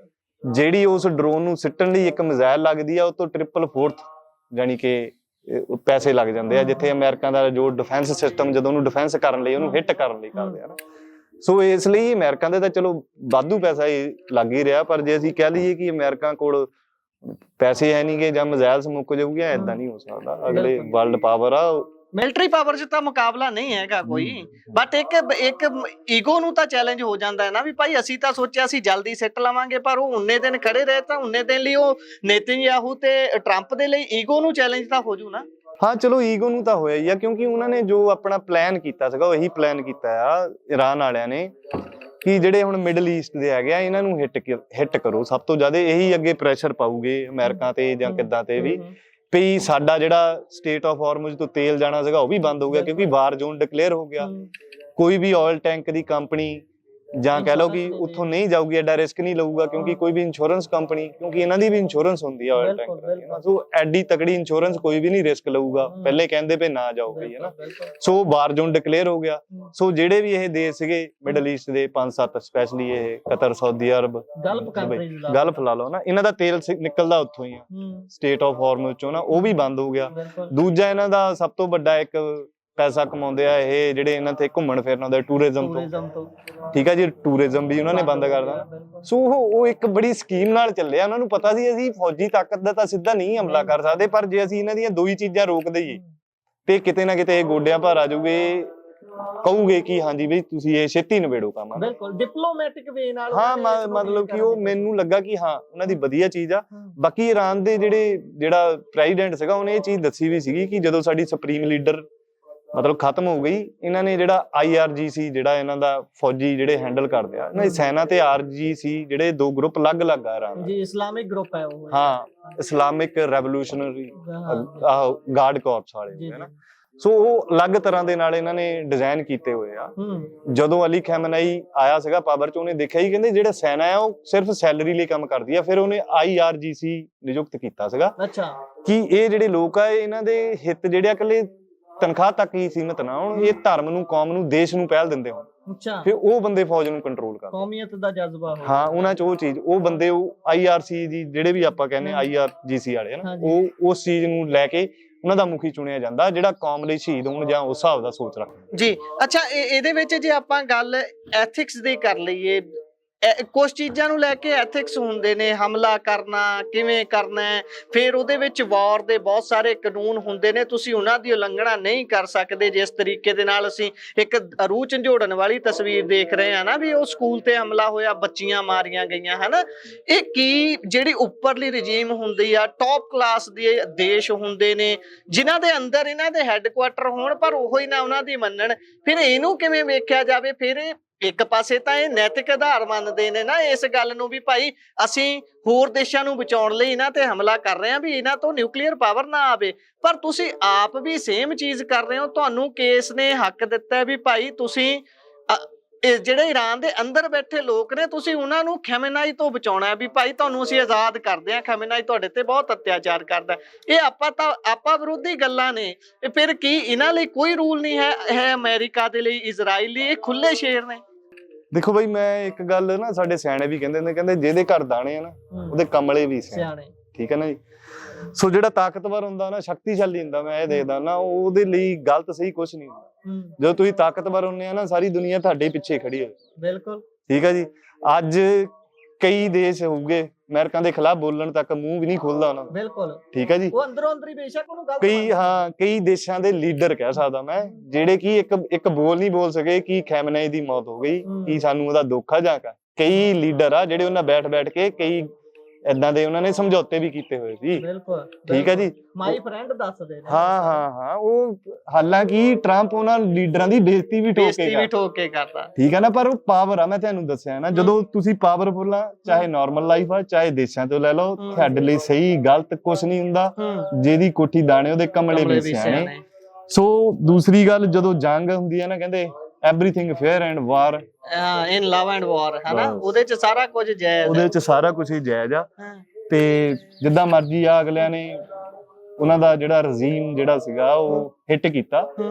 ਜਿਹੜੀ ਉਸ ਡਰੋਨ ਨੂੰ ਸਿੱਟਣ ਲਈ ਇੱਕ ਮਿਜ਼ਾਈਲ ਲੱਗਦੀ ਆ, ਉਹ ਤੋਂ 4/4 ਯਾਨੀ ਕਿ ਪੈਸੇ ਲੱਗ ਜਾਂਦੇ ਆ, ਜਿੱਥੇ ਅਮਰੀਕਾ ਦਾ ਜੋ ਡਿਫੈਂਸ ਸਿਸਟਮ ਜਦੋਂ ਉਹਨੂੰ ਡਿਫੈਂਸ ਕਰਨ ਲਈ, ਉਹਨੂੰ ਹਿੱਟ ਕਰਨ ਲਈ ਕਰਦੇ ਆ ਨਾ। ਸੋ ਇਸ ਲਈ ਅਮਰੀਕਾ ਦੇ ਤਾਂ ਚਲੋ ਵਾਧੂ ਪੈਸਾ ਲੱਗ ਹੀ ਰਿਹਾ, ਪਰ ਜੇ ਅਸੀਂ ਕਹਿ ਲਈਏ ਕਿ ਅਮਰੀਕਾ ਕੋਲ ਪੈਸੇ ਹੈ ਨਹੀਂਗੇ ਜਾਂ ਮਿਜ਼ਾਈਲਸ ਮੁੱਕ ਜਾਊਗੀਆਂ, ਏਦਾਂ ਨਹੀਂ ਹੋ ਸਕਦਾ। ਅਗਲੇ ਵਰਲਡ ਪਾਵਰ ਆ, ਮਿਲਟਰੀ ਪਾਵਰ 'ਚ ਤਾਂ ਮੁਕਾਬਲਾ ਨਹੀਂ ਹੈਗਾ ਕੋਈ, ਬਟ ਇੱਕ ਈਗੋ ਨੂੰ ਤਾਂ ਚੈਲੰਜ ਹੋ ਜਾਂਦਾ ਹੈ ਨਾ ਵੀ ਭਾਈ ਅਸੀਂ ਤਾਂ ਸੋਚਿਆ ਸੀ ਜਲਦੀ ਸਿੱਟ ਲਵਾਂਗੇ, ਪਰ ਉਹ ਉਨੇ ਦਿਨ ਖੜੇ ਰਹੇ ਤਾਂ ਉਨੇ ਦਿਨ ਲਈ ਉਹ ਨੇਤਨਯਾਹੂ ਤੇ ਟਰੰਪ ਦੇ ਲਈ ਈਗੋ ਨੂੰ ਚੈਲੰਜ ਤਾਂ ਹੋ ਜੂ ਨਾ। ਹਾਂ, ਚਲੋ ਈਗੋ ਨੂੰ ਤਾਂ ਹੋਇਆ ਹੀ ਆ, ਕਿਉਂਕਿ ਉਹਨਾਂ ਨੇ ਜੋ ਆਪਣਾ ਪਲਾਨ ਕੀਤਾ ਸੀਗਾ ਉਹ ਇਹੀ ਪਲਾਨ ਕੀਤਾ ਆ ਈਰਾਨ ਵਾਲਿਆਂ ਨੇ ਕਿ ਜਿਹੜੇ ਹੁਣ ਮਿਡਲ ਈਸਟ ਦੇ ਹੈਗੇ ਆ, ਇਹਨਾਂ ਨੂੰ ਹਿੱਟ ਕਰੋ। ਸਭ ਤੋਂ ਜ਼ਿਆਦਾ ਇਹੀ ਅੱਗੇ ਪ੍ਰੈਸ਼ਰ ਪਾਊਗੇ ਅਮਰੀਕਾ ਤੇ ਜਾਂ ਕਿੱਦਾਂ ਤੇ ਵੀ ਸਾਡਾ ਜਿਹੜਾ ਸਟੇਟ ਆਫ ਹਾਰਮੁਜ਼ ਤੋਂ ਤੇਲ ਜਾਣਾ ਸੀਗਾ ਉਹ ਵੀ ਬੰਦ ਹੋ ਗਿਆ, ਕਿਉਂਕਿ ਵਾਰ ਜ਼ੋਨ ਡਿਕਲੇਅਰ ਹੋ ਗਿਆ। ਕੋਈ ਵੀ ਆਇਲ ਟੈਂਕ ਦੀ ਕੰਪਨੀ ਜਾਂ ਕਹਿ ਲਓ ਕਿ ਉੱਥੋਂ ਨਹੀਂ ਜਾਊਗੀ, ਐਡਾ ਰਿਸਕ ਨਹੀਂ ਲਊਗਾ, ਕਿਉਂਕਿ ਕੋਈ ਵੀ ਇੰਸ਼ੋਰੈਂਸ ਕੰਪਨੀ, ਕਿਉਂਕਿ ਇਹਨਾਂ ਦੀ ਵੀ ਇੰਸ਼ੋਰੈਂਸ ਹੁੰਦੀ ਆ ਆਇਲ ਟੈਂਕ ਦੀ, ਸੋ ਐਡੀ ਤਕੜੀ ਇੰਸ਼ੋਰੈਂਸ ਕੋਈ ਵੀ ਨਹੀਂ ਰਿਸਕ ਲਊਗਾ। ਪਹਿਲੇ ਕਹਿੰਦੇ ਪਏ ਨਾ ਜਾਓ ਬਈ, ਹੈ ਨਾ। ਸੋ ਵਾਰ ਜ਼ੋਨ ਡਿਕਲੇਅਰ ਹੋ ਗਿਆ। ਸੋ ਜਿਹੜੇ ਵੀ ਇਹ ਦੇਸ਼ ਸੀਗੇ ਮਿਡਲ ਈਸਟ ਦੇ 5-7, ਸਪੈਸ਼ਲੀ ਇਹ ਕਤਰ, ਸਾਊਦੀ ਅਰਬ, ਗਲਫ ਲਾ ਲਓ ਨਾ, ਇਹਨਾਂ ਦਾ ਤੇਲ ਨਿਕਲਦਾ ਉੱਥੋਂ ਹੀ ਆ, ਸਟੇਟ ਆਫ ਹਾਰਮੁਜ਼ ਚੋਂ ਨਾ, ਉਹ ਵੀ ਬੰਦ ਹੋ ਗਿਆ। ਦੂਜਾ ਇਹਨਾਂ ਦਾ ਸਭ ਤੋਂ ਵੱਡਾ ਇੱਕ ਪੈਸਾ ਕਮਾਉਂਦੇ ਆ ਇਹ ਜਿਹੜੇ ਇਹਨਾਂ ਤੇ ਘੁੰਮਣ ਫਿਰਨ ਆਉਂਦੇ ਟੂਰਿਜ਼ਮ ਤੋਂ, ਠੀਕ ਆ ਜੀ, ਟੂਰਿਜ਼ਮ ਵੀ ਉਹਨਾਂ ਨੇ ਬੰਦ ਕਰ ਦੇਣਾ। ਸੋ ਉਹ ਇੱਕ ਬੜੀ ਸਕੀਮ ਨਾਲ ਚੱਲਿਆ। ਉਹਨਾਂ ਨੂੰ ਪਤਾ ਸੀ ਅਸੀਂ ਫੌਜੀ ਤਾਕਤ ਦਾ ਤਾਂ ਸਿੱਧਾ ਨਹੀਂ ਹਮਲਾ ਕਰ ਸਕਦੇ, ਪਰ ਜੇ ਅਸੀਂ ਇਹਨਾਂ ਦੀਆਂ ਦੋ ਹੀ ਚੀਜ਼ਾਂ ਰੋਕ ਦਈਏ ਤੇ ਕਿਤੇ ਨਾ ਕਿਤੇ ਗੋਡਿਆਂ ਭਾਰ ਆ ਜਾਊਗੇ। ਕਹੂਗੇ ਕਿ ਹਾਂਜੀ ਬਈ ਤੁਸੀਂ ਇਹ ਛੇਤੀ ਨਿਬੇੜੋ ਕੰਮ। ਬਿਲਕੁਲ ਡਿਪਲੋਮੈਟਿਕ ਵੇ ਨਾਲ ਹਾਂ ਮਤਲਬ ਕਿ ਉਹ ਮੈਨੂੰ ਲੱਗਾ ਕਿ ਹਾਂ ਉਹਨਾਂ ਦੀ ਵਧੀਆ ਚੀਜ਼ ਆ। ਬਾਕੀ ਈਰਾਨ ਦੇ ਜਿਹੜਾ ਪ੍ਰੈਜ਼ੀਡੈਂਟ ਸੀਗਾ ਉਹਨੇ ਇਹ ਚੀਜ਼ ਦੱਸੀ ਵੀ ਸੀਗੀ ਕਿ ਜਦੋਂ ਸਾਡੀ ਸੁਪਰੀਮ ਲੀਡਰ ਮਤਲਬ ਖਤਮ ਹੋ ਗਈ, ਇਹਨਾਂ ਨੇ ਜਿਹੜਾ IRGC ਜਿਹੜਾ ਇਹਨਾਂ ਦਾ ਫੌਜੀ ਜਿਹੜੇ ਹੈਂਡਲ ਕਰਦੇ ਆ ਇਹਨਾਂ ਦੀ ਸੈਨਾ ਤੇ RGC ਜਿਹੜੇ ਦੋ ਗਰੁੱਪ ਅਲੱਗ-ਅਲੱਗ ਆ ਈਰਾਨ ਜੀ, ਇਸਲਾਮਿਕ ਗਰੁੱਪ ਹੈ ਉਹ। ਹਾਂ ਇਸਲਾਮਿਕ ਰੈਵੋਲੂਸ਼ਨਰੀ ਗਾਰਡ ਕਾਰਪਸ ਵਾਲੇ ਹੈ ਨਾ। ਸੋ ਉਹ ਅਲੱਗ ਤਰ੍ਹਾਂ ਦੇ ਨਾਲ ਇਹਨਾਂ ਨੇ ਡਿਜ਼ਾਈਨ ਕੀਤੇ ਹੋਏ ਆ। ਜਦੋਂ ਅਲੀ ਖੈਮਨਾਈ ਆਇਆ ਸੀਗਾ ਪਾਵਰ ਚ, ਉਹਨੇ ਦੇਖਿਆ ਹੀ ਕਹਿੰਦੇ ਜਿਹੜਾ ਸੈਨਾ ਆ ਉਹ ਸਿਰਫ ਸੈਲਰੀ ਲਈ ਕੰਮ ਕਰਦੀ ਆ। ਫਿਰ ਉਹਨੇ IRGC ਨਿਯੁਕਤ ਕੀਤਾ ਸੀਗਾ ਕਿ ਇਹ ਜਿਹੜੇ ਲੋਕ ਆ ਇਹਨਾਂ ਦੇ ਹਿੱਤ ਜਿਹੜੇ ਆ ਇਕੱਲੇ ਤਨਖਾਹ ਤੱਕ ਹੀ ਸੀਮਿਤ ਨਾ ਹੋਣ, ਇਹ ਧਰਮ ਨੂੰ, ਕੌਮ ਨੂੰ, ਦੇਸ਼ ਨੂੰ ਪਹਿਲ ਦਿੰਦੇ ਹੋਣ। ਫਿਰ ਉਹ ਬੰਦੇ ਫੌਜ ਨੂੰ ਕੰਟਰੋਲ ਕਰਦੇ, ਕੌਮੀਅਤ ਦਾ ਜਜ਼ਬਾ ਹੋਵੇ। ਹਾਂ ਉਹਨਾਂ ਚ ਉਹ ਚੀਜ਼, ਉਹ ਬੰਦੇ ਉਹ IRC ਦੀ ਜਿਹੜੇ ਵੀ ਆਪਾਂ ਕਹਿੰਦੇ IRGC ਵਾਲੇ ਨਾ, ਉਹ ਉਸ ਚੀਜ਼ ਨੂੰ ਲੈ ਕੇ ਉਹਨਾਂ ਦਾ ਮੁਖੀ ਚੁਣਿਆ ਜਾਂਦਾ ਜਿਹੜਾ ਕੌਮ ਲਈ ਸ਼ਹੀਦ ਹੋਣ ਜਾਂ ਉਸ ਹਿਸਾਬ ਦਾ ਸੋਚ ਰੱਖਦਾ ਜੀ। ਅੱਛਾ, ਇਹਦੇ ਵਿੱਚ ਜੇ ਆਪਾਂ ਗੱਲ ਐਥਿਕਸ ਦੀ ਕਰ ਲਈਏ, ਕੁਝ ਚੀਜ਼ਾਂ ਨੂੰ ਲੈ ਕੇ ਐਥਿਕਸ ਹੁੰਦੇ ਨੇ, ਹਮਲਾ ਕਰਨਾ ਕਿਵੇਂ ਕਰਨਾ ਹੈ, ਫਿਰ ਉਹਦੇ ਵਿੱਚ ਵਾਰ ਦੇ ਬਹੁਤ ਸਾਰੇ ਕਾਨੂੰਨ ਹੁੰਦੇ ਨੇ, ਤੁਸੀਂ ਉਹਨਾਂ ਦੀ ਉਲੰਘਣਾ ਨਹੀਂ ਕਰ ਸਕਦੇ। ਜਿਸ ਤਰੀਕੇ ਦੇ ਨਾਲ ਅਸੀਂ ਇੱਕ ਰੂਹ ਝੰਜੋੜਨ ਵਾਲੀ ਤਸਵੀਰ ਦੇਖ ਰਹੇ ਹਾਂ ਨਾ, ਵੀ ਉਹ ਸਕੂਲ ਤੇ ਹਮਲਾ ਹੋਇਆ, ਬੱਚੀਆਂ ਮਾਰੀਆਂ ਗਈਆਂ ਹਨਾ। ਇਹ ਕੀ ਜਿਹੜੀ ਉੱਪਰਲੀ ਰਜੀਮ ਹੁੰਦੀ ਆ, ਟੌਪ ਕਲਾਸ ਦੇ ਦੇਸ਼ ਹੁੰਦੇ ਨੇ ਜਿਨ੍ਹਾਂ ਦੇ ਅੰਦਰ ਇਹਨਾਂ ਦੇ ਹੈੱਡਕੁਆਟਰ ਹੋਣ, ਪਰ ਉਹ ਹੀ ਨਾ ਉਹਨਾਂ ਦੀ ਮੰਨਣ, ਫਿਰ ਇਹਨੂੰ ਕਿਵੇਂ ਵੇਖਿਆ ਜਾਵੇ? ਫਿਰ ਇੱਕ ਪਾਸੇ ਤਾਂ ਇਹ ਨੈਤਿਕ ਆਧਾਰ ਮੰਨਦੇ ਨੇ ਨਾ ਇਸ ਗੱਲ ਨੂੰ ਵੀ ਭਾਈ ਅਸੀਂ ਹੋਰ ਦੇਸ਼ਾਂ ਨੂੰ ਬਚਾਉਣ ਲਈ ਇਹਨਾਂ ਤੇ ਹਮਲਾ ਕਰ ਰਹੇ ਹਾਂ, ਵੀ ਇਹਨਾਂ ਤੋਂ ਨਿਊਕਲੀਅਰ ਪਾਵਰ ਨਾ ਆਵੇ, ਪਰ ਤੁਸੀਂ ਆਪ ਵੀ ਸੇਮ ਚੀਜ਼ ਕਰ ਰਹੇ ਹੋ। ਤੁਹਾਨੂੰ ਕੇਸ ਨੇ ਹੱਕ ਦਿੱਤਾ ਵੀ ਭਾਈ ਤੁਸੀਂ ਜਿਹੜੇ ਈਰਾਨ ਦੇ ਅੰਦਰ ਬੈਠੇ ਲੋਕ ਨੇ ਤੁਸੀਂ ਉਹਨਾਂ ਨੂੰ ਖੈਮੇਨਾਈ ਤੋਂ ਬਚਾਉਣਾ ਹੈ, ਵੀ ਭਾਈ ਤੁਹਾਨੂੰ ਅਸੀਂ ਆਜ਼ਾਦ ਕਰਦੇ ਹਾਂ, ਖੈਮੇਨਾਈ ਤੁਹਾਡੇ ਤੇ ਬਹੁਤ ਅਤਿਆਚਾਰ ਕਰਦਾ। ਇਹ ਆਪਾਂ ਵਿਰੋਧੀ ਗੱਲਾਂ ਨੇ। ਫਿਰ ਕੀ ਇਹਨਾਂ ਲਈ ਕੋਈ ਰੂਲ ਨਹੀਂ ਹੈ ਅਮਰੀਕਾ ਦੇ ਲਈ, ਇਜ਼ਰਾਈਲ ਲਈ? ਇਹ ਖੁੱਲੇ ਸ਼ੇਰ ਨੇ। ਦੇਖੋ ਬਈ, ਮੈਂ ਇੱਕ ਗੱਲ ਨਾ ਸਾਡੇ ਸਿਆਣੇ ਵੀ ਕਹਿੰਦੇ ਨੇ, ਕਹਿੰਦੇ ਜਿਹਦੇ ਘਰ ਦਾਣੇ ਆ ਨਾ ਉਹਦੇ ਕਮਲੇ ਵੀ ਸਿਆਣੇ। ਠੀਕ ਹੈ ਨਾ ਜੀ। ਸੋ ਜਿਹੜਾ ਤਾਕਤਵਰ ਹੁੰਦਾ ਨਾ, ਸ਼ਕਤੀਸ਼ਾਲੀ ਹੁੰਦਾ, ਮੈਂ ਇਹ ਦੇਖਦਾ ਨਾ, ਉਹਦੇ ਲਈ ਗਲਤ ਸਹੀ ਕੁਛ ਨਹੀਂ ਹੁੰਦਾ। ਜਦੋਂ ਤੁਸੀਂ ਤਾਕਤਵਰ ਹੁੰਦੇ ਆ ਨਾ, ਸਾਰੀ ਦੁਨੀਆ ਤੁਹਾਡੇ ਪਿੱਛੇ ਖੜੀ ਹੋਵੇ। ਬਿਲਕੁਲ ਠੀਕ ਹੈ ਜੀ। ਅੱਜ ਕਈ ਦੇਸ਼ ਹੋਊਗੇ ਅਮਰੀਕਾ ਦੇ ਖਿਲਾਫ ਬੋਲਣ ਤੱਕ ਮੂੰਹ ਵੀ ਨਹੀਂ ਖੋਲਦਾ ਉਹਨਾਂ ਦਾ। ਬਿਲਕੁਲ ਠੀਕ ਹੈ ਜੀ। ਉਹ ਅੰਦਰੋਂ ਅੰਦਰੀ ਬੇਸ਼ੱਕ ਉਹਨੂੰ ਗਲਤ ਕਈ ਦੇਸ਼ਾਂ ਦੇ ਲੀਡਰ ਕਹਿ ਸਕਦਾ ਮੈਂ, ਜਿਹੜੇ ਕਿ ਇੱਕ ਬੋਲ ਨਹੀਂ ਬੋਲ ਸਕੇ ਕਿ ਖੈਮਨਾਈ ਦੀ ਮੌਤ ਹੋ ਗਈ, ਕੀ ਸਾਨੂੰ ਉਹਦਾ ਦੁੱਖ ਆ ਜਾਂ ਕਈ ਲੀਡਰ ਆ ਜਿਹੜੇ ਉਹਨਾਂ ਬੈਠ ਕੇ ਕਈ ਏਦਾਂ ਦੇ ਉਹਨਾਂ ਨੇ ਸਮਝੌਤੇ ਵੀ ਕੀਤੇ ਹੋਏ ਸੀ। ਠੀਕ ਹੈ ਜੀ। ਮਾਈ ਫਰੈਂਡ ਦੱਸਦੇ ਨੇ। ਹਾਂ ਉਹ ਹਾਲਾਂਕਿ ਟਰੰਪ ਉਹਨਾਂ ਲੀਡਰਾਂ ਦੀ ਬੇਇੱਜ਼ਤੀ ਵੀ ਠੋਕ ਕੇ ਕਰਦਾ। ਠੀਕ ਹੈ ਨਾ। ਪਰ ਉਹ ਪਾਵਰ ਆ, ਮੈਂ ਤੁਹਾਨੂੰ ਦੱਸਿਆ ਨਾ, ਜਦੋਂ ਤੁਸੀਂ ਪਾਵਰਫੁਲ ਆ, ਚਾਹੇ ਨਾਰਮਲ ਲਾਈਫ ਆ, ਚਾਹੇ ਦੇਸ਼ਾਂ ਤੋਂ ਲੈ ਲਓ, ਤੁਹਾਡੇ ਲਈ ਸਹੀ ਗਲਤ ਕੁਛ ਨਹੀਂ ਹੁੰਦਾ। ਜਿਹਦੀ ਕੋਠੀ ਦਾਣੇ ਉਹਦੇ ਕਮਲੇ ਵੀ ਸਿਆਣੇ। ਸੋ ਦੂਸਰੀ ਗੱਲ, ਜਦੋਂ ਜੰਗ ਹੁੰਦੀ ਹੈ ਨਾ, ਕਹਿੰਦੇ everything fair and war in love and war ਹੈ ਨਾ, ਉਹਦੇ ਚ ਸਾਰਾ ਕੁਝ ਜਾਇਜ਼, ਉਹਦੇ ਚ ਸਾਰਾ ਕੁਝ ਹੀ ਜਾਇਜ਼ ਆ। ਤੇ ਜਿੱਦਾਂ ਮਰਜ਼ੀ ਆ, ਅਗਲਿਆਂ ਨੇ ਉਹਨਾਂ ਦਾ ਜਿਹੜਾ ਰਜੀਮ ਜਿਹੜਾ ਸੀਗਾ ਉਹ ਹਿੱਟ ਕੀਤਾ।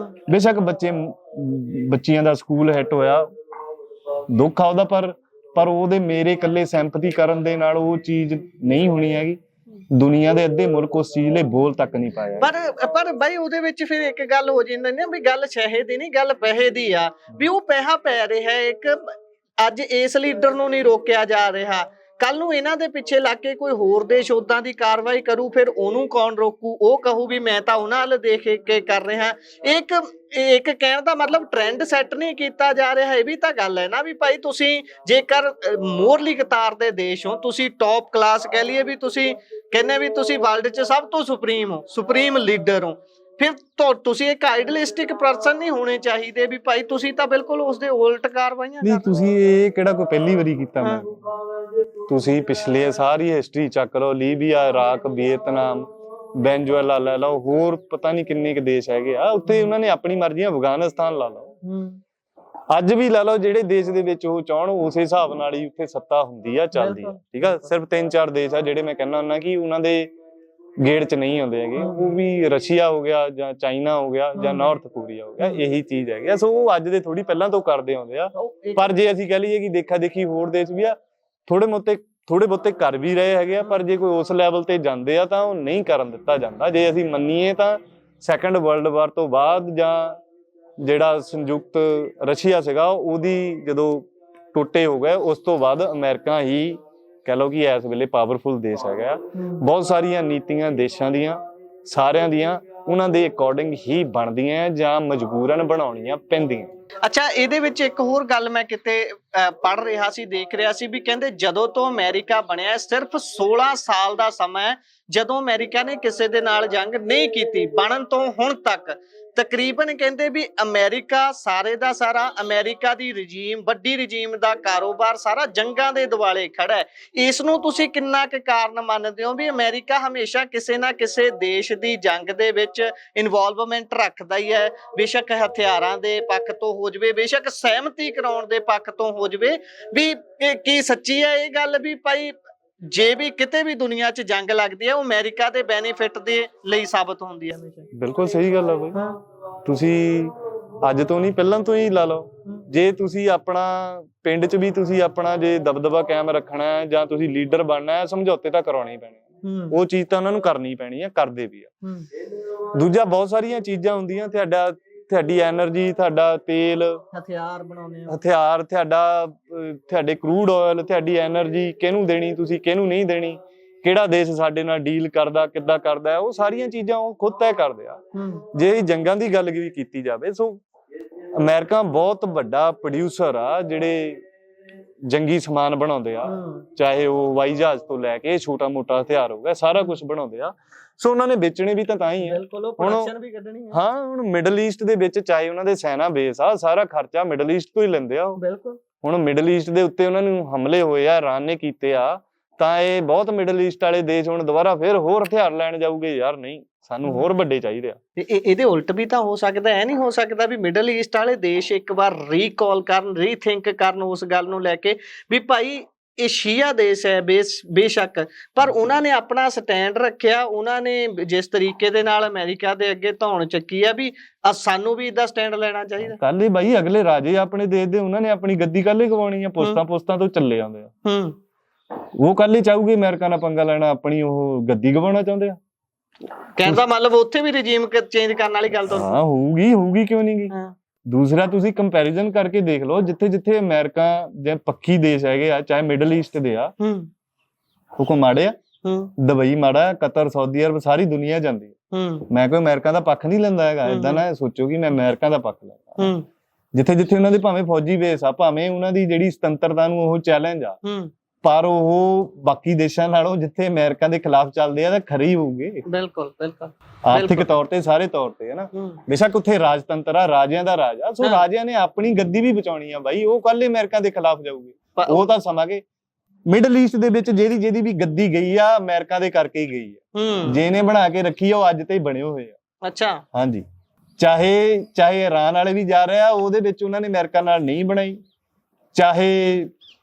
ਬੇਸ਼ੱਕ ਬੱਚਿਆਂ ਦਾ ਸਕੂਲ ਹਿੱਟ ਹੋਇਆ, ਦੁੱਖ ਆ ਉਹਦਾ, ਪਰ ਉਹਦੇ ਮੇਰੇ ਇਕੱਲੇ ਸਿੰਪੈਥੀ ਕਰਨ ਦੇ ਨਾਲ ਉਹ ਚੀਜ਼ ਨਹੀਂ ਹੋਣੀ ਹੈਗੀ। ਦੁਨੀਆ ਦੇ ਅੱਧੇ ਮੁਲਕ ਉਸ ਚੀਜ਼ ਲਈ ਬੋਲ ਤੱਕ ਨਹੀਂ ਪਾਇਆ। ਪਰ ਬਾਈ ਉਹਦੇ ਵਿੱਚ ਫਿਰ ਇੱਕ ਗੱਲ ਹੋ ਜਾਂਦੀ ਨਾ, ਵੀ ਗੱਲ ਸ਼ਹਿ ਦੀ ਨਹੀਂ, ਗੱਲ ਪੈਸੇ ਦੀ ਆ। ਵੀ ਉਹ ਪੈਸਾ ਪੈ ਰਿਹਾ ਇੱਕ, ਅੱਜ ਇਸ ਲੀਡਰ ਨੂੰ ਨਹੀਂ ਰੋਕਿਆ ਜਾ ਰਿਹਾ, ਕੱਲ ਨੂੰ ਇਹਨਾਂ ਦੇ ਪਿੱਛੇ ਲੱਗ ਕੇ ਕੋਈ ਹੋਰ ਦੇਸ਼ ਉਦਾਂ ਦੀ ਕਾਰਵਾਈ ਕਰੂ, ਫਿਰ ਉਹਨੂੰ ਕੌਣ ਰੋਕੂ? ਉਹ ਕਹੂ ਵੀ ਮੈਂ ਤਾਂ ਉਹਨਾਂ ਵੱਲ ਦੇਖ ਕੇ ਕਰ ਰਿਹਾ। ਇੱਕ ਕਹਿਣ ਦਾ ਮਤਲਬ ਟ੍ਰੈਂਡ ਸੈੱਟ ਨਹੀਂ ਕੀਤਾ ਜਾ ਰਿਹਾ। ਇਹ ਵੀ ਤਾਂ ਗੱਲ ਹੈ ਨਾ, ਵੀ ਭਾਈ ਤੁਸੀਂ ਜੇਕਰ ਮੋਹਰਲੀ ਕਤਾਰ ਦੇ ਦੇਸ਼ ਹੋ, ਤੁਸੀਂ ਟੌਪ ਕਲਾਸ ਕਹਿ ਲਈਏ, ਵੀ ਤੁਸੀਂ ਕਹਿੰਦੇ ਵੀ ਤੁਸੀਂ ਵਰਲਡ 'ਚ ਸਭ ਤੋਂ ਸੁਪਰੀਮ ਲੀਡਰ ਹੋ, ਫਿਰ ਤੁਸੀਂ ਇੱਕ ਆਈਡਲਿਸਟਿਕ ਪਰਸਨ ਨਹੀਂ ਹੋਣੇ ਚਾਹੀਦੇ, ਵੀ ਭਾਈ ਤੁਸੀਂ ਤਾਂ ਬਿਲਕੁਲ ਉਸਦੇ ਉਲਟ ਕਾਰਵਾਈਆਂ ਨਹੀਂ। ਤੁਸੀਂ ਇਹ ਕਿਹੜਾ ਕੋਈ ਪਹਿਲੀ ਵਾਰੀ ਕੀਤਾ? ਮੈਂ ਤੁਸੀਂ ਪਿਛਲੇ ਸਾਰੀ ਹਿਸਟਰੀ ਚੱਕ ਲਓ, ਲੀਬੀਆ, ਇਰਾਕ, ਵੀਅਤਨਾਮ, ਵੈਨਜ਼ੂਏਲਾ ਲੈ ਲਓ, ਹੋਰ ਪਤਾ ਨਹੀਂ ਕਿੰਨੇ ਕੁ ਦੇਸ਼ ਹੈਗੇ ਆ, ਉੱਥੇ ਉਹਨਾਂ ਨੇ ਆਪਣੀ ਮਰਜ਼ੀ, ਅਫਗਾਨਿਸਤਾਨ ਲਾ ਲਓ, ਅੱਜ ਵੀ ਲਾ ਲਓ, ਜਿਹੜੇ ਦੇਸ਼ ਦੇ ਵਿੱਚ ਉਹ ਚਾਹਣ ਉਸੇ ਹਿਸਾਬ ਨਾਲ ਹੀ ਉੱਥੇ ਸੱਤਾ ਹੁੰਦੀ ਆ, ਚੱਲਦੀ ਆ। ਠੀਕ ਆ। ਸਿਰਫ 3-4 ਦੇਸ਼ ਆ ਜਿਹੜੇ ਮੈਂ ਕਹਿੰਦਾ ਹੁੰਦਾ ਕਿ ਉਹਨਾਂ ਦੇ ਗੇੜ ਚ ਨਹੀਂ ਆਉਂਦੇ ਹੈਗੇ, ਉਹ ਵੀ ਰਸ਼ੀਆ ਹੋ ਗਿਆ ਜਾਂ ਚਾਈਨਾ ਹੋ ਗਿਆ ਜਾਂ ਨਾਰਥ ਕੋਰੀਆ ਹੋ ਗਿਆ, ਇਹੀ ਚੀਜ਼ ਹੈਗੀ। ਸੋ ਉਹ ਅੱਜ ਦੇ ਥੋੜੀ ਪਹਿਲਾਂ ਤੋਂ ਕਰਦੇ ਆਉਂਦੇ ਆ। ਪਰ ਜੇ ਅਸੀਂ ਕਹਿ ਲਈਏ ਕਿ ਦੇਖਾ ਦੇਖੀ ਹੋਰ ਦੇਸ਼ ਵੀ ਆ, ਥੋੜੇ ਬਹੁਤੇ ਕਰ ਵੀ ਰਹੇ ਹੈਗੇ ਆ, ਪਰ ਜੇ ਕੋਈ ਉਸ ਲੈਵਲ ਤੇ ਜਾਂਦੇ ਆ ਤਾਂ ਉਹ ਨਹੀਂ ਕਰਨ ਦਿੱਤਾ ਜਾਂਦਾ। ਜੇ ਅਸੀਂ ਮੰਨੀਏ ਤਾਂ ਸੈਕੰਡ ਵਰਲਡ ਵਾਰ ਤੋਂ ਬਾਅਦ, ਜਾਂ ਜਿਹੜਾ ਸੰਯੁਕਤ ਰਸ਼ੀਆ ਸੀਗਾ ਉਹਦੀ ਜਦੋਂ ਟੁੱਟੇ ਹੋ ਗਏ, ਉਸ ਤੋਂ ਬਾਅਦ ਅਮਰੀਕਾ ਹੀ ਕਹਿ ਲਓ ਕਿ ਇਸ ਵੇਲੇ ਪਾਵਰਫੁਲ ਦੇਸ਼ ਹੈਗਾ। ਬਹੁਤ ਸਾਰੀਆਂ ਨੀਤੀਆਂ ਦੇਸ਼ਾਂ ਦੀਆਂ ਸਾਰਿਆਂ ਦੀਆਂ ਉਹਨਾਂ ਦੇ ਅਕੋਰਡਿੰਗ ਹੀ ਬਣਦੀਆਂ ਜਾਂ ਮਜਬੂਰਨ ਬਣਾਉਣੀਆਂ ਪੈਂਦੀਆਂ। ਅੱਛਾ, ਇਹਦੇ ਵਿੱਚ ਇੱਕ ਹੋਰ ਗੱਲ ਮੈਂ ਕਿਤੇ ਪੜ੍ਹ ਰਿਹਾ ਸੀ, ਦੇਖ ਰਿਹਾ ਸੀ ਵੀ ਕਹਿੰਦੇ ਜਦੋਂ ਤੋਂ ਅਮਰੀਕਾ ਬਣਿਆ ਸਿਰਫ 16 ਸਾਲ ਦਾ ਸਮਾਂ ਹੈ ਜਦੋਂ ਅਮਰੀਕਾ ਨੇ ਕਿਸੇ ਦੇ ਨਾਲ ਜੰਗ ਨਹੀਂ ਕੀਤੀ। ਬਣਨ ਤੋਂ ਹੁਣ ਤੱਕ ਤਕਰੀਬਨ ਕਹਿੰਦੇ ਵੀ ਅਮਰੀਕਾ ਸਾਰੇ ਦਾ ਸਾਰਾ, ਅਮਰੀਕਾ ਦੀ ਰਜੀਮ, ਵੱਡੀ ਰਜੀਮ ਦਾ ਕਾਰੋਬਾਰ ਸਾਰਾ ਜੰਗਾਂ ਦੇ ਦੁਆਲੇ ਖੜਾ ਹੈ। ਇਸ ਨੂੰ ਤੁਸੀਂ ਕਿੰਨਾ ਕੁ ਕਾਰਨ ਮੰਨਦੇ ਹੋ ਵੀ ਅਮਰੀਕਾ ਹਮੇਸ਼ਾ ਕਿਸੇ ਨਾ ਕਿਸੇ ਦੇਸ਼ ਦੀ ਜੰਗ ਦੇ ਵਿੱਚ ਇਨਵੋਲਵਮੈਂਟ ਰੱਖਦਾ ਹੀ ਹੈ, ਬੇਸ਼ੱਕ ਹਥਿਆਰਾਂ ਦੇ ਪੱਖ ਤੋਂ ਹੋ ਜਾਵੇ, ਬੇਸ਼ੱਕ ਸਹਿਮਤੀ ਕਰਾਉਣ ਦੇ ਪੱਖ ਤੋਂ ਹੋ ਜਾਵੇ, ਵੀ ਕੀ ਸੱਚੀ ਹੈ ਇਹ ਗੱਲ ਵੀ ਭਾਈ ਜੇ ਵੀ ਕਿਤੇ ਵੀ ਦੁਨੀਆ 'ਚ ਜੰਗ ਲੱਗਦੀ ਹੈ ਉਹ ਅਮਰੀਕਾ ਦੇ ਬੈਨੀਫਿਟ ਦੇ ਲਈ ਸਾਬਤ ਹੁੰਦੀ ਹੈ ਹਮੇਸ਼ਾ? ਬਿਲਕੁਲ ਸਹੀ ਗੱਲ ਆ ਬਈ। ਤੁਸੀਂ ਅੱਜ ਤੋਂ ਨਹੀਂ ਪਹਿਲਾਂ ਤੋਂ ਹੀ ਲਾ ਲਓ, ਜੇ ਤੁਸੀਂ ਆਪਣਾ ਪਿੰਡ 'ਚ ਵੀ ਤੁਸੀਂ ਆਪਣਾ ਜੇ ਦਬਦਬਾ ਕਾਇਮ ਰੱਖਣਾ ਹੈ ਜਾਂ ਤੁਸੀਂ ਲੀਡਰ ਬਣਨਾ ਹੈ, ਸਮਝੌਤੇ ਤਾਂ ਕਰਾਉਣੇ ਹੀ ਪੈਣੇ। ਉਹ ਚੀਜ਼ ਤਾਂ ਉਹਨਾਂ ਨੂੰ ਕਰਨੀ ਪੈਣੀ ਹੈ, ਕਰਦੇ ਵੀ ਆ। ਦੂਜਾ ਬਹੁਤ ਸਾਰੀਆਂ ਚੀਜ਼ਾਂ ਹੁੰਦੀਆਂ, ਤੁਹਾਡੀ ਐਨਰਜੀ, ਤੁਹਾਡਾ ਤੇਲ, ਹਥਿਆਰ ਬਣਾਉਣੇ, ਹਥਿਆਰ, ਤੁਹਾਡੇ ਕਰੂਡ ਆਇਲ, ਤੁਹਾਡੀ ਐਨਰਜੀ ਕਿਹਨੂੰ ਦੇਣੀ, ਤੁਸੀਂ ਕਿਹਨੂੰ ਨਹੀਂ ਦੇਣੀ, ਕਿਹੜਾ ਦੇਸ਼ ਸਾਡੇ ਨਾਲ ਡੀਲ ਕਰਦਾ, ਕਿੱਦਾਂ ਕਰਦਾ, ਉਹ ਸਾਰੀਆਂ ਚੀਜ਼ਾਂ ਉਹ ਖੁਦ ਤੈਅ ਕਰਦੇ ਆ। ਜੇ ਜੰਗਾਂ ਦੀ ਗੱਲ ਵੀ ਕੀਤੀ ਜਾਵੇ, ਸੋ ਅਮਰੀਕਾ ਬਹੁਤ ਵੱਡਾ ਪ੍ਰੋਡਿਊਸਰ ਆ ਜਿਹੜੇ ਜੰਗੀ ਸਮਾਨ ਬਣਾਉਂਦੇ ਆ, ਚਾਹੇ ਉਹ ਹਵਾਈ ਜਹਾਜ਼ ਤੋਂ ਲੈ ਕੇ ਛੋਟਾ ਮੋਟਾ ਹਥਿਆਰ ਹੋ ਗਿਆ, ਸਾਰਾ ਕੁਝ ਬਣਾਉਂਦੇ ਆ। ਸੋ ਉਹਨਾਂ ਨੇ ਵੇਚਣੇ ਵੀ ਤਾਂ ਹੀ ਆ। ਹਾਂ, ਹੁਣ ਮਿਡਲ ਈਸਟ ਦੇ ਵਿੱਚ ਚਾਹੇ ਉਹਨਾਂ ਦੇ ਸੈਨਾ ਬੇਸ ਆ, ਸਾਰਾ ਖਰਚਾ ਮਿਡਲ ਈਸਟ ਤੋਂ ਹੀ ਲੈਂਦੇ ਆ ਉਹ। ਹੁਣ ਮਿਡਲ ਈਸਟ ਦੇ ਉੱਤੇ ਉਹਨਾਂ ਨੂੰ ਹਮਲੇ ਹੋਏ ਆ, ਇਰਾਨ ਨੇ ਕੀਤੇ ਆ, ਤਾਂ ਇਹ ਬਹੁਤ ਮਿਡਲ ਈਸਟ ਵਾਲੇ ਦੇਸ਼ ਹੁਣ ਦੁਬਾਰਾ ਫਿਰ ਹੋਰ ਹਥਿਆਰ ਲੈਣ ਜਾਊਗੇ, ਯਾਰ ਨਹੀਂ ਸਾਨੂੰ ਹੋਰ ਵੱਡੇ ਚਾਹੀਦੇ ਆ। ਇਹਦੇ ਉਲਟ ਵੀ ਤਾਂ ਹੋ ਸਕਦਾ, ਐ ਨਹੀਂ ਹੋ ਸਕਦਾ ਵੀ ਮਿਡਲ ਈਸਟ ਵਾਲੇ ਦੇਸ਼ ਇੱਕ ਵਾਰ ਰੀਕਾਲ ਕਰਨ, ਰੀਥਿੰਕ ਕਰਨ ਉਸ ਗੱਲ ਨੂੰ ਲੈ ਕੇ ਵੀ ਭਾਈ ਇਹ ਸ਼ੀਆ ਦੇਸ਼ ਹੈ ਬੇਸ਼ੱਕ, ਪਰ ਉਹਨਾਂ ਨੇ ਆਪਣਾ ਸਟੈਂਡ ਰੱਖਿਆ, ਉਹਨਾਂ ਨੇ ਜਿਸ ਤਰੀਕੇ ਦੇ ਨਾਲ ਅਮਰੀਕਾ ਦੇ ਅੱਗੇ ਧੌਣ ਚੱਕੀ ਆ ਵੀ ਸਾਨੂੰ ਵੀ ਇਹਦਾ ਸਟੈਂਡ ਲੈਣਾ ਚਾਹੀਦਾ। ਕੱਲ ਹੀ ਬਾਈ ਅਗਲੇ ਰਾਜੇ ਆਪਣੇ ਦੇਸ਼ ਦੇ, ਉਹਨਾਂ ਨੇ ਆਪਣੀ ਗੱਦੀ ਕੱਲ ਹੀ ਗਵਾਉਣੀ ਆ, ਪੁਸਤਾਂ ਤੋਂ ਚੱਲੇ ਜਾਂਦੇ ਆ। ਉਹ ਕੱਲ ਹੀ ਚਾਹੂਗੇ ਅਮਰੀਕਾ ਨਾਲ ਪੰਗਾ ਲੈਣਾ, ਆਪਣੀ ਉਹ ਗੱਦੀ ਗਵਾਉਣਾ ਚਾਹੁੰਦੇ ਆ। ਕਹਿੰਦਾ ਮਤਲਬ ਉੱਥੇ ਵੀ ਰਜੀਮ ਚੇਂਜ ਕਰਨ ਵਾਲੀ ਗੱਲ ਤਾਂ ਹਾਂ ਹੋਊਗੀ ਕਿਉਂ ਨਹੀਂ ਗੀ। ਦੂਸਰਾ ਤੁਸੀਂ ਕੰਪੈਰੀਜ਼ਨ ਕਰਕੇ ਦੇਖ ਲਓ, ਜਿੱਥੇ ਅਮਰੀਕਾ ਜਾਂ ਪੱਖੀ ਦੇਸ਼ ਹੈਗੇ ਆ, ਚਾਹੇ ਮਿਡਲ ਈਸਟ ਦੇ ਆ, ਉਹ ਕੋ ਮਾੜੇ ਆ? ਦੁਬਈ ਮਾੜਾ, ਕਤਰ, ਸਾਊਦੀ ਅਰਬ, ਸਾਰੀ ਦੁਨੀਆ ਜਾਂਦੀ ਹੈ। ਮੈਂ ਕੋਈ ਅਮਰੀਕਾ ਦਾ ਪੱਖ ਨਹੀਂ ਲੈਂਦਾ ਹੈਗਾ, ਏਦਾਂ ਨਾ ਸੋਚੋ ਕਿ ਮੈਂ ਅਮਰੀਕਾ ਦਾ ਪੱਖ ਲੈਂਦਾ। ਜਿੱਥੇ ਉਹਨਾਂ ਦੇ ਭਾਵੇਂ ਫੌਜੀ ਬੇਸ ਆ, ਭਾਵੇਂ ਉਹਨਾਂ ਦੀ ਜਿਹੜੀ ਸੁਤੰਤਰਤਾ ਨੂੰ ਉਹ ਚੈਲੰਜ ਆ, ਪਰ ਉਹ ਬਾਕੀ ਦੇਸ਼ਾਂ ਨਾਲੋਂ ਜਿੱਥੇ ਅਮਰੀਕਾ ਦੇ ਖਿਲਾਫ ਚੱਲਦੇ ਆ ਤਾਂ ਖਰੇ ਹੀ ਹੋਊਗੇ। ਬਿਲਕੁਲ ਆਰਥਿਕ ਤੌਰ ਤੇ, ਸਾਰੇ ਤੌਰ ਤੇ, ਹੈ ਨਾ। ਬੇਸ਼ੱਕ ਉੱਥੇ ਰਾਜਤੰਤਰ ਆ, ਰਾਜਿਆਂ ਦਾ ਰਾਜ ਆ, ਸੋ ਰਾਜਿਆਂ ਨੇ ਆਪਣੀ ਗੱਦੀ ਵੀ ਬਚਾਉਣੀ ਆ ਬਾਈ, ਉਹ ਕੱਲ ਅਮਰੀਕਾ ਦੇ ਖਿਲਾਫ ਜਾਊਗੇ। ਉਹ ਤਾਂ ਸਮਾਂਗੇ ਮਿਡਲ ਈਸਟ ਦੇ ਵਿੱਚ ਜਿਹਦੀ ਵੀ ਗੱਦੀ ਗਈ ਆ, ਅਮਰੀਕਾ ਦੇ ਕਰਕੇ ਹੀ ਗਈ ਆ। ਜਿਹਨੇ ਬਣਾ ਕੇ ਰੱਖੀ ਆ ਉਹ ਅੱਜ ਤੇ ਹੀ ਬਣੇ ਹੋਏ ਆ। ਅੱਛਾ, ਹਾਂਜੀ। ਚਾਹੇ ਇਰਾਨ ਵਾਲੇ ਵੀ ਜਾ ਰਹੇ ਆ, ਉਹਦੇ ਵਿੱਚ ਉਹਨਾਂ ਨੇ ਅਮਰੀਕਾ ਨਾਲ ਨਹੀਂ ਬਣਾਈ।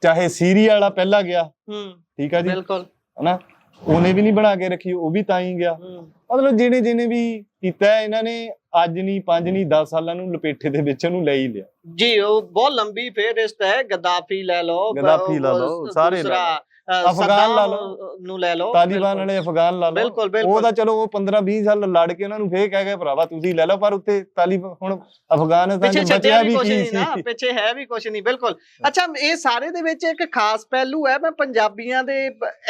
ਚਾਹੇ ਸੀਰੀਆ ਵਾਲਾ ਪਹਿਲਾਂ ਗਿਆ, ਠੀਕ ਆ ਜੀ, ਬਿਲਕੁਲ, ਹਨਾ, ਉਹਨੇ ਵੀ ਨਹੀਂ ਬਣਾ ਕੇ ਰੱਖੀ, ਉਹ ਵੀ ਤਾਂ ਹੀ ਗਿਆ। ਮਤਲਬ ਜਿਹਨੇ ਵੀ ਕੀਤਾ, ਇਹਨਾਂ ਨੇ ਅੱਜ ਨਹੀਂ 5 ਨਹੀਂ 10 ਸਾਲਾਂ ਨੂੰ ਲਪੇਟੇ ਦੇ ਵਿੱਚ ਉਹਨੂੰ ਲੈ ਹੀ ਲਿਆ ਜੀ। ਉਹ ਬਹੁਤ ਲੰਬੀ ਫੇਰਿਸਤ ਹੈ, ਗੱਦਾਫੀ ਲੈ ਲਓ, ਸਾਰੇ ਅਫਗਾਨ ਲਾ ਲਓ, ਤਾਲਿਬਾਨ ਵਾਲੇ ਅਫਗਾਨ ਲਾ ਲਓ, ਉਹ ਤਾਂ ਚਲੋ ਉਹ 15-20 ਸਾਲ ਲੜ ਕੇ ਉਹਨਾਂ ਨੂੰ ਫੇਰ ਕਹਿ ਗਏ ਭਰਾਵਾ ਤੁਸੀਂ ਲੈ ਲਓ, ਪਰ ਉੱਥੇ ਤਾਲਿਬਾਨ ਹੁਣ ਅਫਗਾਨਿਸਤਾਨ ਚ ਬਚਿਆ ਵੀ ਕੀ ਸੀ, ਪਿੱਛੇ ਹੈ ਵੀ ਕੁਛ ਨਹੀਂ। ਬਿਲਕੁਲ। ਅੱਛਾ, ਇਹ ਸਾਰੇ ਦੇ ਵਿੱਚ ਇੱਕ ਖਾਸ ਪਹਿਲੂ ਹੈ, ਮੈਂ ਪੰਜਾਬੀਆਂ ਦੇ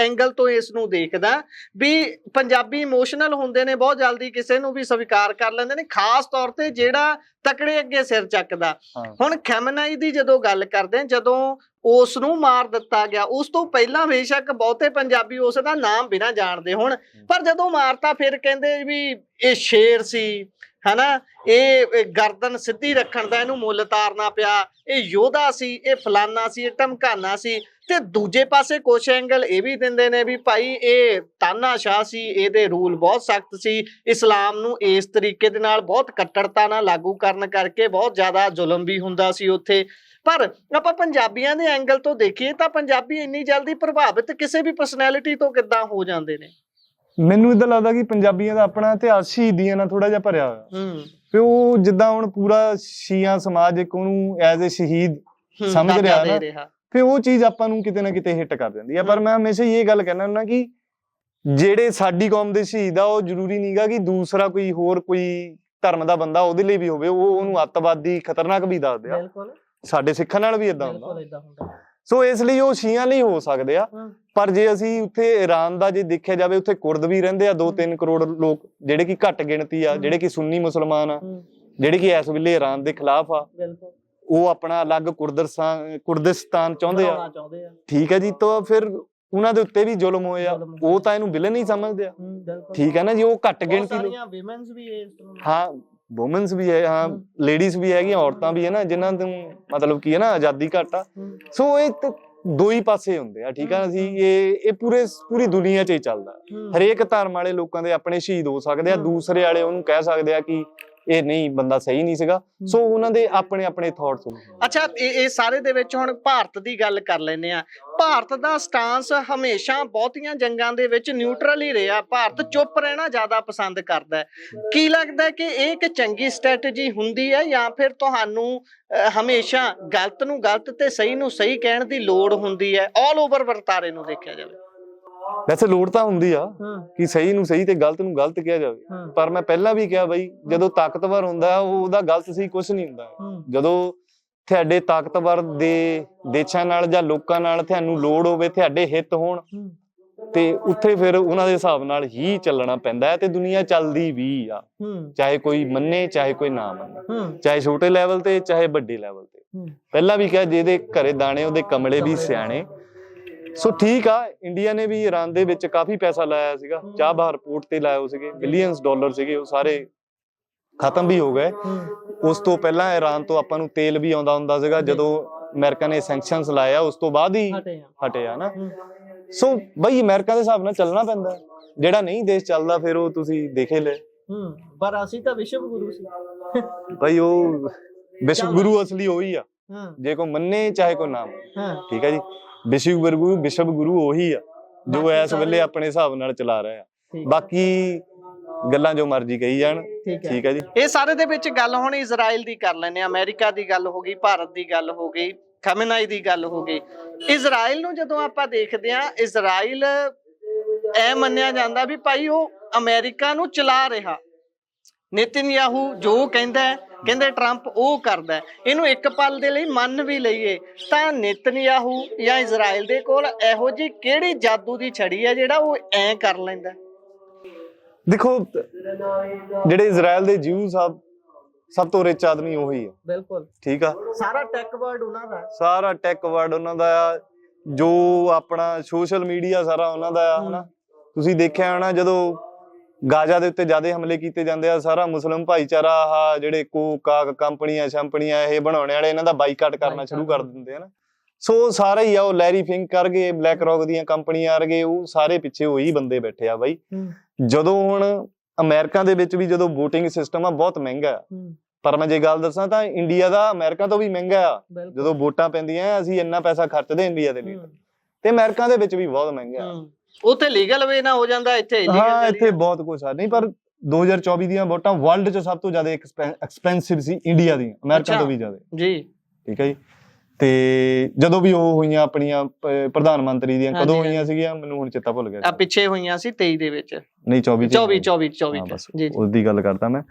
ਐਂਗਲ ਤੋਂ ਇਸ ਨੂੰ ਦੇਖਦਾ ਵੀ ਪੰਜਾਬੀ ਇਮੋਸ਼ਨਲ ਹੁੰਦੇ ਨੇ, ਬਹੁਤ ਜਲਦੀ ਕਿਸੇ ਨੂੰ ਵੀ ਸਵੀਕਾਰ ਕਰ ਲੈਂਦੇ ਨੇ, ਖਾਸ ਤੌਰ ਤੇ ਜਿਹੜਾ ਤਕੜੇ ਅੱਗੇ ਸਿਰ ਚੱਕਦਾ। ਹੁਣ ਖੈਮਨਾਈ ਦੀ ਜਦੋਂ ਗੱਲ ਕਰਦੇ ਹਾਂ, ਜਦੋਂ ਉਸ ਨੂੰ ਮਾਰ ਦਿੱਤਾ ਗਿਆ, ਉਸ ਤੋਂ ਪਹਿਲਾਂ ਬੇਸ਼ੱਕ ਬਹੁਤੇ ਪੰਜਾਬੀ ਉਸ ਦਾ ਨਾਮ ਬਿਨਾਂ ਜਾਣਦੇ ਹੋਣ, ਪਰ ਜਦੋਂ ਮਾਰਤਾ ਫਿਰ ਕਹਿੰਦੇ ਵੀ ਇਹ ਸ਼ੇਰ ਸੀ, ਹਨਾ, ਇਹ ਗਰਦਨ ਸਿੱਧੀ ਰੱਖਣ ਦਾ ਇਹਨੂੰ ਮੁੱਲ ਤਾਰਨਾ ਪਿਆ, ਇਹ ਯੋਧਾ ਸੀ, ਇਹ ਫਲਾਨਾ ਸੀ, ਇਹ ਧਮਕਾਨਾ ਸੀ। ਤੇ ਦੂਜੇ ਪਾਸੇ ਕੁਛ ਐਂਗਲ ਇਹ ਵੀ ਦਿੰਦੇ ਨੇ ਵੀ ਭਾਈ ਇਹ ਤਾਨਾਸ਼ਾਹ ਸੀ, ਇਹਦੇ ਰੂਲ ਬਹੁਤ ਸਖਤ ਸੀ, ਇਸਲਾਮ ਨੂੰ ਇਸ ਤਰੀਕੇ ਦੇ ਨਾਲ ਬਹੁਤ ਕੱਟੜਤਾ ਨਾਲ ਲਾਗੂ ਕਰਨ ਕਰਕੇ ਬਹੁਤ ਜ਼ਿਆਦਾ ਜ਼ੁਲਮ ਵੀ ਹੁੰਦਾ ਸੀ ਉੱਥੇ। ਪਰ ਆਪਾਂ ਪੰਜਾਬੀਆਂ ਦੇ ਐਂਗਲ ਤੋਂ ਦੇਖੀਏ ਤਾਂ ਪੰਜਾਬੀ ਇੰਨੀ ਜਲਦੀ ਪ੍ਰਭਾਵਿਤ ਕਿਸੇ ਵੀ ਪਰਸਨੈਲਿਟੀ ਤੋਂ ਕਿੱਦਾਂ ਹੋ ਜਾਂਦੇ ਨੇ? ਮੈਨੂੰ ਇਦਾਂ ਲੱਗਦਾ ਕਿ ਪੰਜਾਬੀਆਂ ਦਾ ਆਪਣਾ ਇਤਿਹਾਸ ਸ਼ਹੀਦੀਆਂ ਨਾਲ ਥੋੜਾ ਜਿਹਾ ਭਰਿਆ ਹੋਇਆ। ਤੇ ਉਹ ਜਿੱਦਾਂ ਹੁਣ ਪੂਰਾ ਸ਼ੀਆ ਸਮਾਜ ਇੱਕ ਉਹਨੂੰ ਐਜ਼ ਏ ਸ਼ਹੀਦ ਸਮਝ ਰਿਹਾ ਨਾ, ਫਿਰ ਉਹ ਚੀਜ਼ ਆਪਾਂ ਨੂੰ ਕਿਤੇ ਨਾ ਕਿਤੇ ਹਿੱਟ ਕਰ ਦਿੰਦੀ ਆ। ਪਰ ਮੈਂ ਹਮੇਸ਼ਾ ਇਹ ਗੱਲ ਕਹਿਣਾ ਹੁੰਦਾ ਕਿ ਜਿਹੜੇ ਸਾਡੀ ਕੌਮ ਦੇ ਸ਼ਹੀਦ ਆ, ਉਹ ਜ਼ਰੂਰੀ ਨਹੀਂਗਾ ਕਿ ਦੂਸਰਾ ਕੋਈ ਧਰਮ ਦਾ ਬੰਦਾ ਉਹਦੇ ਲਈ ਵੀ ਹੋਵੇ, ਉਹ ਉਹਨੂੰ ਅੱਤਵਾਦੀ ਖਤਰਨਾਕ ਵੀ ਦੱਸਦੇ ਆ। ਸਾਡੇ ਸਿੱਖਾਂ ਨਾਲ ਵੀ ਏਦਾਂ ਹੁੰਦਾ। ਸੋ ਇਸ ਲਈ ਉਹ ਸ਼ੀਆਂ ਲਈ ਹੋ ਸਕਦੇ ਆ, ਪਰ ਜੇ ਅਸੀਂ ਉੱਥੇ ਈਰਾਨ ਦਾ ਜੇ ਦੇਖਿਆ ਜਾਵੇ, ਉੱਥੇ ਕੁਰਦ ਵੀ ਰਹਿੰਦੇ ਆ 2-3 ਕਰੋੜ ਲੋਕ, ਜਿਹੜੇ ਕਿ ਘੱਟ ਗਿਣਤੀ ਆ, ਜਿਹੜੇ ਕਿ ਸੁੰਨੀ ਮੁਸਲਮਾਨ ਆ, ਜਿਹੜੇ ਕਿ ਇਸ ਵੇਲੇ ਈਰਾਨ ਦੇ ਖਿਲਾਫ ਆ। ਉਹ ਆਪਣਾ ਅਲੱਗ ਕੁਰਦਿਸਤਾਨ ਚਾਹੁੰਦੇ ਆ। ਠੀਕ ਹੈ ਜੀ, ਤਾਂ ਫਿਰ ਉਹਨਾਂ ਦੇ ਉੱਤੇ ਵੀ ਜ਼ੁਲਮ ਹੋਏ ਆ। ਉਹ ਤਾਂ ਇਹਨੂੰ ਵਿਲਨ ਹੀ ਸਮਝਦੇ ਆ। ਠੀਕ ਹੈ ਨਾ ਜੀ, ਉਹ ਘੱਟ ਗਿਣਤੀ ਹਾਂ, ਵੂਮਨਸ ਵੀ ਹੈ, ਹਾਂ ਲੇਡੀਜ਼ ਵੀ ਹੈਗੀਆਂ, ਔਰਤਾਂ ਵੀ ਹੈ ਨਾ, ਜਿਨ੍ਹਾਂ ਨੂੰ ਮਤਲਬ ਕੀ ਹੈ ਨਾ ਆਜ਼ਾਦੀ ਘੱਟ ਆ। ਸੋ ਇਹ ਦੋ ਹੀ ਪਾਸੇ ਹੁੰਦੇ ਆ। ਠੀਕ ਆ, ਅਸੀਂ ਇਹ ਪੂਰੀ ਦੁਨੀਆ 'ਚ ਹੀ ਚੱਲਦਾ। ਹਰੇਕ ਧਰਮ ਵਾਲੇ ਲੋਕਾਂ ਦੇ ਆਪਣੇ ਸ਼ਹੀਦ ਹੋ ਸਕਦੇ ਆ, ਦੂਸਰੇ ਵਾਲੇ ਉਹਨੂੰ ਕਹਿ ਸਕਦੇ ਆ ਕਿ ਇਹ ਨਹੀਂ ਬੰਦਾ ਸਹੀ ਨਹੀਂ ਸੀਗਾ। ਸੋ ਉਹਨਾਂ ਦੇ ਆਪਣੇ ਆਪਣੇ ਥਾਟਸ ਹੁੰਦੇ। ਅੱਛਾ, ਇਹ ਸਾਰੇ ਦੇ ਵਿੱਚ ਹੁਣ ਭਾਰਤ ਦੀ ਗੱਲ ਕਰ ਲੈਂਦੇ ਆ। ਭਾਰਤ ਦਾ ਸਟਾਂਸ ਹਮੇਸ਼ਾ ਬਹੁਤੀਆਂ ਜੰਗਾਂ ਦੇ ਵਿੱਚ ਨਿਊਟਰਲ ਹੀ ਰਿਹਾ। ਭਾਰਤ ਚੁੱਪ ਰਹਿਣਾ ਜ਼ਿਆਦਾ ਪਸੰਦ ਕਰਦਾ ਹੈ। ਕੀ ਲੱਗਦਾ ਕਿ ਇਹ ਇੱਕ ਚੰਗੀ ਸਟ੍ਰੈਟਜੀ ਹੁੰਦੀ ਹੈ, ਜਾਂ ਫਿਰ ਤੁਹਾਨੂੰ ਹਮੇਸ਼ਾ ਗਲਤ ਨੂੰ ਗਲਤ ਤੇ ਸਹੀ ਨੂੰ ਸਹੀ ਕਹਿਣ ਦੀ ਲੋੜ ਹੁੰਦੀ ਹੈ? ਆਲ ਓਵਰ ਵਰਤਾਰੇ ਨੂੰ ਦੇਖਿਆ ਜਾਵੇ ਵੈਸੇ ਲੋੜ ਤਾਂ ਹੁੰਦੀ ਆ ਕਿ ਸਹੀ ਨੂੰ ਸਹੀ ਤੇ ਗਲਤ ਨੂੰ ਗਲਤ ਕਿਹਾ ਜਾਵੇ। ਪਰ ਮੈਂ ਪਹਿਲਾਂ ਵੀ ਕਿਹਾ ਬਈ, ਜਦੋਂ ਤਾਕਤਵਰ ਹੁੰਦਾ ਉਹਦਾ ਗਲਤ ਸਹੀ ਕੁਛ ਨਹੀਂ ਹੁੰਦਾ। ਜਦੋਂ ਤੁਹਾਡੇ ਤਾਕਤਵਰ ਦੇ ਦੇਸ਼ਾਂ ਨਾਲ ਜਾਂ ਲੋਕਾਂ ਨਾਲ ਤੁਹਾਨੂੰ ਲੋੜ ਹੋਵੇ, ਤੁਹਾਡੇ ਹਿੱਤ ਹੋਣ, ਤੇ ਉੱਥੇ ਫਿਰ ਉਹਨਾਂ ਦੇ ਹਿਸਾਬ ਨਾਲ ਹੀ ਚੱਲਣਾ ਪੈਂਦਾ ਹੈ। ਤੇ ਦੁਨੀਆ ਚੱਲਦੀ ਵੀ ਆ, ਚਾਹੇ ਕੋਈ ਮੰਨੇ ਚਾਹੇ ਕੋਈ ਨਾ ਮੰਨੇ, ਚਾਹੇ ਛੋਟੇ ਲੈਵਲ ਤੇ ਚਾਹੇ ਵੱਡੇ ਲੈਵਲ ਤੇ। ਪਹਿਲਾਂ ਵੀ ਕਿਹਾ, ਜਿਹਦੇ ਘਰੇ ਦਾਣੇ ਉਹਦੇ ਕਮਲੇ ਵੀ ਸਿਆਣੇ। ਸੋ ਠੀਕ ਆ, ਇੰਡੀਆ ਨੇ ਵੀ ਈਰਾਨ ਦੇ ਵਿੱਚ ਕਾਫੀ ਪੈਸਾ ਲਾਇਆ ਸੀਗਾ। ਚਾਬਹਾਰ ਪੋਰਟ ਤੇ ਲਾਏ ਸੀਗੇ, ਬਿਲੀਅਨਸ ਡਾਲਰ ਸੀਗੇ, ਉਹ ਸਾਰੇ ਖਤਮ ਵੀ ਹੋ ਗਏ। ਉਸ ਤੋਂ ਪਹਿਲਾਂ ਈਰਾਨ ਤੋਂ ਆਪਾਂ ਨੂੰ ਤੇਲ ਵੀ ਆਉਂਦਾ ਹੁੰਦਾ ਸੀਗਾ। ਜਦੋਂ ਅਮਰੀਕਾ ਨੇ ਸੈਂਕਸ਼ਨਸ ਲਾਇਆ, ਉਸ ਤੋਂ ਬਾਅਦ ਹੀ ਹਟਿਆ ਨਾ। ਸੋ ਬਈ ਅਮਰੀਕਾ ਦੇ ਹਿਸਾਬ ਨਾਲ ਚੱਲਣਾ ਪੈਂਦਾ। ਜਿਹੜਾ ਨਹੀਂ ਦੇਸ਼ ਚੱਲਦਾ ਫਿਰ ਉਹ ਤੁਸੀਂ ਦੇਖੇ ਲੈ। ਪਰ ਅਸੀਂ ਤਾਂ ਵਿਸ਼ਵ ਗੁਰੂ ਸੀ ਬਈ, ਉਹ ਵਿਸ਼ਵ ਗੁਰੂ ਅਸਲੀ ਉਹੀ ਆ, ਜੇ ਕੋਈ ਮੰਨੇ ਚਾਹੇ ਕੋਈ ਨਾ ਮੰਨੇ। ਠੀਕ ਹੈ ਜੀ, ਵਿਸ਼ਵ ਗੁਰੂ ਉਹੀ ਆ ਜੋ ਇਸ ਵੇਲੇ ਆਪਣੇ ਹਿਸਾਬ ਨਾਲ ਚਲਾ ਰਿਹਾ ਆ। ਬਾਕੀ ਗੱਲਾਂ ਜੋ ਮਰਜ਼ੀ ਕਹੀ ਜਾਣ। ਠੀਕ ਹੈ ਜੀ, ਇਹ ਸਾਰੇ ਦੇ ਵਿੱਚ ਗੱਲ ਹੁਣ ਇਜ਼ਰਾਈਲ ਦੀ ਕਰ ਲੈਂਦੇ ਆ। ਅਮਰੀਕਾ ਦੀ ਗੱਲ ਹੋ ਗਈ, ਭਾਰਤ ਦੀ ਗੱਲ ਹੋ ਗਈ, ਖਮੇਨਾਈ ਦੀ ਗੱਲ ਹੋ ਗਈ। ਇਜ਼ਰਾਈਲ ਨੂੰ ਜਦੋਂ ਆਪਾਂ ਦੇਖਦੇ ਆ, ਇਜ਼ਰਾਈਲ ਇਹ ਮੰਨਿਆ ਜਾਂਦਾ ਵੀ ਭਾਈ ਉਹ ਅਮਰੀਕਾ ਨੂੰ ਚਲਾ ਰਿਹਾ। ਨੇਤਨਯਾਹੂ ਜੋ ਕਹਿੰਦੇ ਟਰੰਪ ਉਹ ਕਰਦਾ। ਇਹਨੂੰ ਇੱਕ ਪਲ ਦੇ ਲਈ ਮੰਨ ਵੀ ਲਈਏ ਤਾਂ ਨੇਤਨਯਾਹੂ ਜਾਂ ਇਜ਼ਰਾਈਲ ਦੇ ਕੋਲ ਇਹੋ ਜਿਹੀ ਕਿਹੜੀ ਜਾਦੂ ਦੀ ਛੜੀ ਹੈ ਜਿਹੜਾ ਉਹ ਐਂ ਕਰ ਲੈਂਦਾ? ਦੇਖੋ, ਜਿਹੜੇ ਇਜ਼ਰਾਈਲ ਦੇ ਜਿਊ ਸਭ ਤੋਂ ਰਿਚ ਆਦਮੀ ਉਹੀ ਆ। ਬਿਲਕੁਲ ਠੀਕ ਆ, ਸਾਰਾ ਟੈਕ ਵਰਡ ਉਹਨਾਂ ਦਾ ਆ। ਜੋ ਆਪਣਾ ਸੋਸ਼ਲ ਮੀਡੀਆ ਸਾਰਾ ਉਹਨਾਂ ਦਾ ਆ, ਹਨਾ। ਤੁਸੀਂ ਦੇਖਿਆ ਹੋਣਾ, ਜਦੋਂ ਗਾਜ਼ਾ ਦੇ ਉੱਤੇ ਜ਼ਿਆਦਾ ਹਮਲੇ ਕੀਤੇ ਜਾਂਦੇ ਆ, ਸਾਰਾ ਮੁਸਲਿਮ ਭਾਈਚਾਰਾ ਆਹ ਜਿਹੜੇ ਕੋਕ ਕੰਪਨੀਆਂ ਸ਼ੰਪਨੀਆਂ ਇਹ ਬਣਾਉਣੇ ਵਾਲੇ, ਇਹਨਾਂ ਦਾ ਬਾਈਕਾਟ ਕਰਨਾ ਸ਼ੁਰੂ ਕਰ ਦਿੰਦੇ ਆ। ਸੋ ਸਾਰੇ ਹੀ ਆ, ਉਹ ਲੈਰੀ ਫਿੰਕ ਕਰਕੇ ਬਲੈਕ ਰੌਕ ਦੀਆਂ ਕੰਪਨੀਆਂ ਵਰਗੇ, ਉਹ ਸਾਰੇ ਪਿੱਛੇ ਉਹੀ ਬੰਦੇ ਬੈਠੇ ਆ ਬਾਈ। ਜਦੋਂ ਹੁਣ ਅਮਰੀਕਾ ਦੇ ਵਿੱਚ ਵੀ ਜਦੋਂ ਵੋਟਿੰਗ ਸਿਸਟਮ ਆ ਬਹੁਤ ਮਹਿੰਗਾ ਆ, ਪਰ ਮੈਂ ਜੇ ਗੱਲ ਦੱਸਾਂ ਤਾਂ ਇੰਡੀਆ ਦਾ ਅਮਰੀਕਾ ਤੋਂ ਵੀ ਮਹਿੰਗਾ ਆ। ਜਦੋਂ ਵੋਟਾਂ ਪੈਂਦੀਆਂ ਅਸੀਂ ਇੰਨਾ ਪੈਸਾ ਖਰਚਦੇ ਇੰਡੀਆ ਦੇ ਲਈ, ਤੇ ਅਮਰੀਕਾ ਦੇ ਵਿੱਚ ਵੀ ਬਹੁਤ ਮਹਿੰਗਾ ਆ। ਉੱਥੇ ਲੀਗਲ ਵੇ ਨਾ ਹੋ ਜਾਂਦਾ, ਇੱਥੇ ਹਾਂ ਇੱਥੇ ਬਹੁਤ ਕੁਛ ਆ। ਨਹੀਂ, ਪਰ 2024 ਦੀਆਂ ਵੋਟਾਂ ਵਰਲਡ 'ਚ ਸਭ ਤੋਂ ਜ਼ਿਆਦਾ ਐਕਸਪੈਂਸਿਵ ਸੀ ਇੰਡੀਆ ਦੀਆਂ, ਅਮਰੀਕਾ ਤੋਂ ਵੀ ਜ਼ਿਆਦਾ ਜੀ। ਠੀਕ ਹੈ ਜੀ, ਤੇ ਜਦੋਂ ਵੀ ਉਹ ਹੋਈਆਂ ਆਪਣੀਆਂ ਪ੍ਰਧਾਨ ਮੰਤਰੀ ਦੀਆਂ, ਕਦੋਂ ਹੋਈਆਂ ਸੀਗੀਆਂ ਮੈਨੂੰ ਹੁਣ ਚੇਤਾ ਭੁੱਲ ਗਿਆ। ਪਿੱਛੇ ਹੋਈਆਂ ਸੀ 23 ਦੇ ਵਿੱਚ, ਨਹੀਂ 24 ਜੀ, ਉਹਦੀ ਗੱਲ ਕਰਦਾ ਮੈਂ।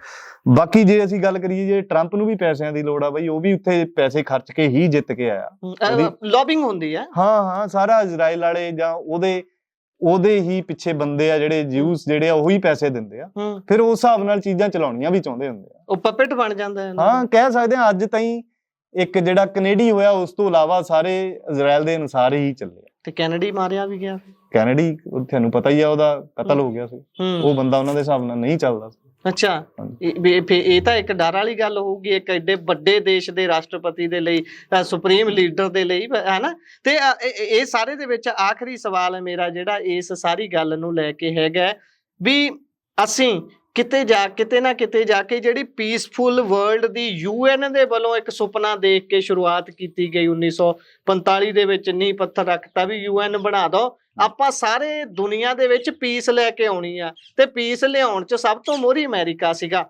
ਬਾਕੀ ਜੇ ਅਸੀਂ ਗੱਲ ਕਰੀਏ, ਜੇ ਟਰੰਪ ਨੂੰ ਵੀ ਪੈਸਿਆਂ ਦੀ ਲੋੜ ਆ ਬਈ, ਉਹ ਵੀ ਉੱਥੇ ਪੈਸੇ ਖਰਚ ਕੇ ਹੀ ਜਿੱਤ ਕੇ ਆਇਆ। ਲੌਬਿੰਗ ਹੁੰਦੀ ਹੈ। ਹਾਂ, ਸਾਰਾ ਇਜ਼ਰਾਈਲ ਵਾਲੇ ਜਾਂ ਉਹਦੇ ਹੀ ਪਿੱਛੇ ਬੰਦੇ ਆ, ਜਿਹੜੇ ਜਿਊਸ ਜਿਹੜੇ ਆ ਉਹੀ ਪੈਸੇ ਦਿੰਦੇ ਆ। ਫਿਰ ਉਸ ਹਿਸਾਬ ਨਾਲ ਚੀਜ਼ਾਂ ਚਲਾਉਣੀਆਂ ਵੀ ਚਾਹੁੰਦੇ ਹੁੰਦੇ ਆ। ਉਹ ਪਪੇਟ ਬਣ ਜਾਂਦਾ ਹੈ। ਹਾਂ, ਕਹਿ ਸਕਦੇ ਆ। ਅੱਜ ਤਾਈਂ ਇੱਕ ਜਿਹੜਾ ਕੈਨੇਡੀ ਹੋਇਆ, ਉਸ ਤੋਂ ਇਲਾਵਾ ਸਾਰੇ ਇਜ਼ਰਾਈਲ ਦੇ ਅਨੁਸਾਰ ਹੀ ਚੱਲੇ। ਤੇ ਕੈਨੇਡੀ ਮਾਰਿਆ ਵੀ ਗਿਆ। ਕੈਨੇਡੀ ਤੁਹਾਨੂੰ ਪਤਾ ਹੀ ਆ, ਉਹਦਾ ਕਤਲ ਹੋ ਗਿਆ ਸੀ। ਉਹ ਬੰਦਾ ਉਹਨਾਂ ਦੇ ਹਿਸਾਬ ਨਾਲ ਨਹੀਂ ਚੱਲਦਾ ਸੀ। ਅੱਛਾ, ਇਹ ਤਾਂ ਇੱਕ ਡਰ ਵਾਲੀ ਗੱਲ ਹੋਊਗੀ, ਇੱਕ ਐਡੇ ਵੱਡੇ ਦੇਸ਼ ਦੇ ਰਾਸ਼ਟਰਪਤੀ ਦੇ ਲਈ, ਸੁਪਰੀਮ ਲੀਡਰ ਦੇ ਲਈ, ਹਨਾ। ਤੇ ਇਹ ਸਾਰੇ ਦੇ ਵਿੱਚ ਆਖਰੀ ਸਵਾਲ ਹੈ ਮੇਰਾ, ਜਿਹੜਾ ਇਸ ਸਾਰੀ ਗੱਲ ਨੂੰ ਲੈ ਕੇ ਹੈਗਾ ਵੀ ਅਸੀਂ ਕਿਤੇ ਨਾ ਕਿਤੇ ਜਾ ਕੇ ਜਿਹੜੀ ਪੀਸਫੁਲ ਵਰਲਡ ਦੀ UN ਦੇ ਵੱਲੋਂ ਇੱਕ ਸੁਪਨਾ ਦੇਖ ਕੇ ਸ਼ੁਰੂਆਤ ਕੀਤੀ ਗਈ 1945 ਦੇ ਵਿੱਚ, ਨੀਂਹ ਪੱਥਰ ਰੱਖਤਾ ਵੀ UN ਬਣਾ ਦੋ, ਆਪਾਂ ਸਾਰੇ ਦੁਨੀਆ ਦੇ ਵਿੱਚ ਪੀਸ ਲੈ ਕੇ ਆਉਣੀ ਆ। ਤੇ ਪੀਸ ਲਿਆਉਣ 'ਚ ਸਭ ਤੋਂ ਮੋਹਰੀ ਅਮਰੀਕਾ ਸੀਗਾ।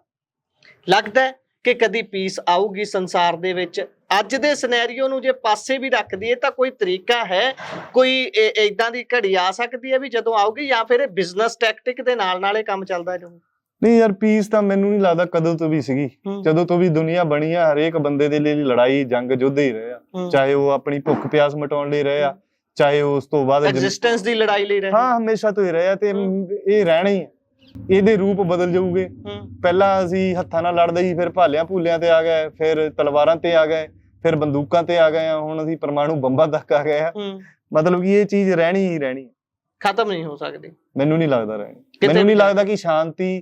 ਲੱਗਦਾ ਹੈ ਕਿ ਕਦੀ ਪੀਸ ਆਊਗੀ ਸੰਸਾਰ ਦੇ ਵਿੱਚ? ਅੱਜ ਦੇ ਸਿਨੈਰੀਓ ਨੂੰ ਜੇ ਪਾਸੇ ਵੀ ਰੱਖ ਦਈਏ ਤਾਂ ਕੋਈ ਤਰੀਕਾ ਹੈ, ਕੋਈ ਏਦਾਂ ਦੀ ਘੜੀ ਆ ਸਕਦੀ ਹੈ ਵੀ ਜਦੋਂ ਆਊਗੀ, ਜਾਂ ਫਿਰ ਇਹ ਬਿਜ਼ਨਸ ਟੈਕਟਿਕ ਦੇ ਨਾਲ ਇਹ ਕੰਮ ਚੱਲਦਾ ਜਾਊ? ਨਹੀਂ ਯਾਰ, ਪੀਸ ਤਾਂ ਮੈਨੂੰ ਨਹੀਂ ਲੱਗਦਾ ਕਦੋਂ ਤੋਂ ਵੀ ਸੀਗੀ। ਜਦੋਂ ਤੋਂ ਵੀ ਦੁਨੀਆ ਬਣੀ ਆ, ਹਰੇਕ ਬੰਦੇ ਦੇ ਲਈ ਲੜਾਈ ਜੰਗ ਯੁੱਧ ਹੀ ਰਹੇ ਆ। ਚਾਹੇ ਉਹ ਆਪਣੀ ਭੁੱਖ ਪਿਆਸ ਮਿਟਾਉਣ ਲਈ ਰਹੇ ਆ, ਚਾਹੇ ਉਸ ਤੋਂ ਬਾਅਦ ਐਗਜ਼ਿਸਟੈਂਸ ਦੀ ਲੜਾਈ ਲਈ ਰਹੇ। ਹਾਂ, ਹਮੇਸ਼ਾ ਤੋਂ ਹੀ ਰਹੇ ਆ ਤੇ ਇਹ ਰਹਿਣਾ ਹੀ ਹੈ। ਇਹਦੇ ਰੂਪ ਬਦਲ ਜਾਊਗੇ। ਪਹਿਲਾਂ ਅਸੀਂ ਹੱਥਾਂ ਨਾਲ ਲੜਦੇ ਸੀ, ਫਿਰ ਭਾਲਿਆਂ ਭੂਲਿਆਂ ਤੇ ਆ ਗਏ, ਫਿਰ ਤਲਵਾਰਾਂ ਤੇ ਆ ਗਏ, ਫਿਰ ਬੰਦੂਕਾਂ ਤੇ ਆ ਗਏ ਆ, ਹੁਣ ਅਸੀਂ ਪਰਮਾਣੂ ਬੰਬਾਂ ਤੱਕ ਆ ਗਏ ਆ। ਮਤਲਬ ਕਿ ਇਹ ਚੀਜ਼ ਰਹਿਣੀ ਹੀ ਰਹਿਣੀ, ਖਤਮ ਨਹੀਂ ਹੋ ਸਕਦੀ। ਮੈਨੂੰ ਨਹੀਂ ਲੱਗਦਾ ਰਹਿਣੀ। ਮੈਨੂੰ ਨਹੀਂ ਲੱਗਦਾ ਕਿ ਸ਼ਾਂਤੀ,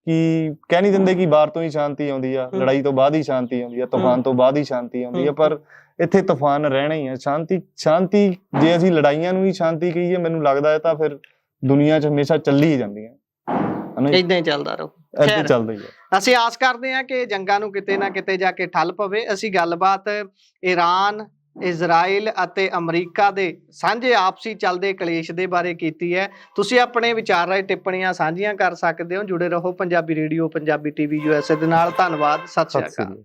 ਕਿ ਕਹਿ ਨਹੀਂ ਦਿੰਦੇ ਕਿ ਬਾਹਰ ਤੋਂ ਹੀ ਸ਼ਾਂਤੀ ਆਉਂਦੀ ਆ, ਲੜਾਈ ਤੋਂ ਬਾਅਦ ਹੀ ਸ਼ਾਂਤੀ ਆਉਂਦੀ ਆ, ਤੂਫਾਨ ਤੋਂ ਬਾਅਦ ਹੀ ਸ਼ਾਂਤੀ ਆਉਂਦੀ ਆ, ਪਰ ਇੱਥੇ ਤੂਫਾਨ ਰਹਿਣਾ ਹੀ ਆ। ਸ਼ਾਂਤੀ ਜੇ ਅਸੀਂ ਲੜਾਈਆਂ ਨੂੰ ਹੀ ਸ਼ਾਂਤੀ ਕਹੀਏ, ਮੈਨੂੰ ਲੱਗਦਾ ਹੈ ਤਾਂ ਫਿਰ ਦੁਨੀਆ 'ਚ ਹਮੇਸ਼ਾ ਚੱਲੀ ਹੀ ਜਾਂਦੀਆਂ, ਏਦਾਂ ਹੀ ਚੱਲਦਾ ਰਹੂ। ਏਦਾਂ ਚੱਲਦਾ ਹੀ ਆ। ਅਸੀਂ ਆਸ ਕਰਦੇ ਹਾਂ ਕਿ ਜੰਗਾਂ ਨੂੰ ਕਿਤੇ ਨਾ ਕਿਤੇ ਜਾ ਕੇ ਠੱਲ ਪਵੇ। ਅਸੀਂ ਗੱਲਬਾਤ ਈਰਾਨ, ਇਜ਼ਰਾਈਲ ਅਤੇ ਅਮਰੀਕਾ ਦੇ ਸਾਂਝੇ ਆਪਸੀ ਚੱਲਦੇ ਕਲੇਸ਼ ਦੇ ਬਾਰੇ ਕੀਤੀ ਹੈ। ਤੁਸੀਂ ਆਪਣੇ ਵਿਚਾਰ ਰਾਏ ਟਿੱਪਣੀਆਂ ਸਾਂਝੀਆਂ ਕਰ ਸਕਦੇ ਹੋ। ਜੁੜੇ ਰਹੋ Punjabi radio, Punjabi TV USA ਦੇ ਨਾਲ। ਧੰਨਵਾਦ। ਸਤਿ ਸ਼੍ਰੀ ਅਕਾਲ।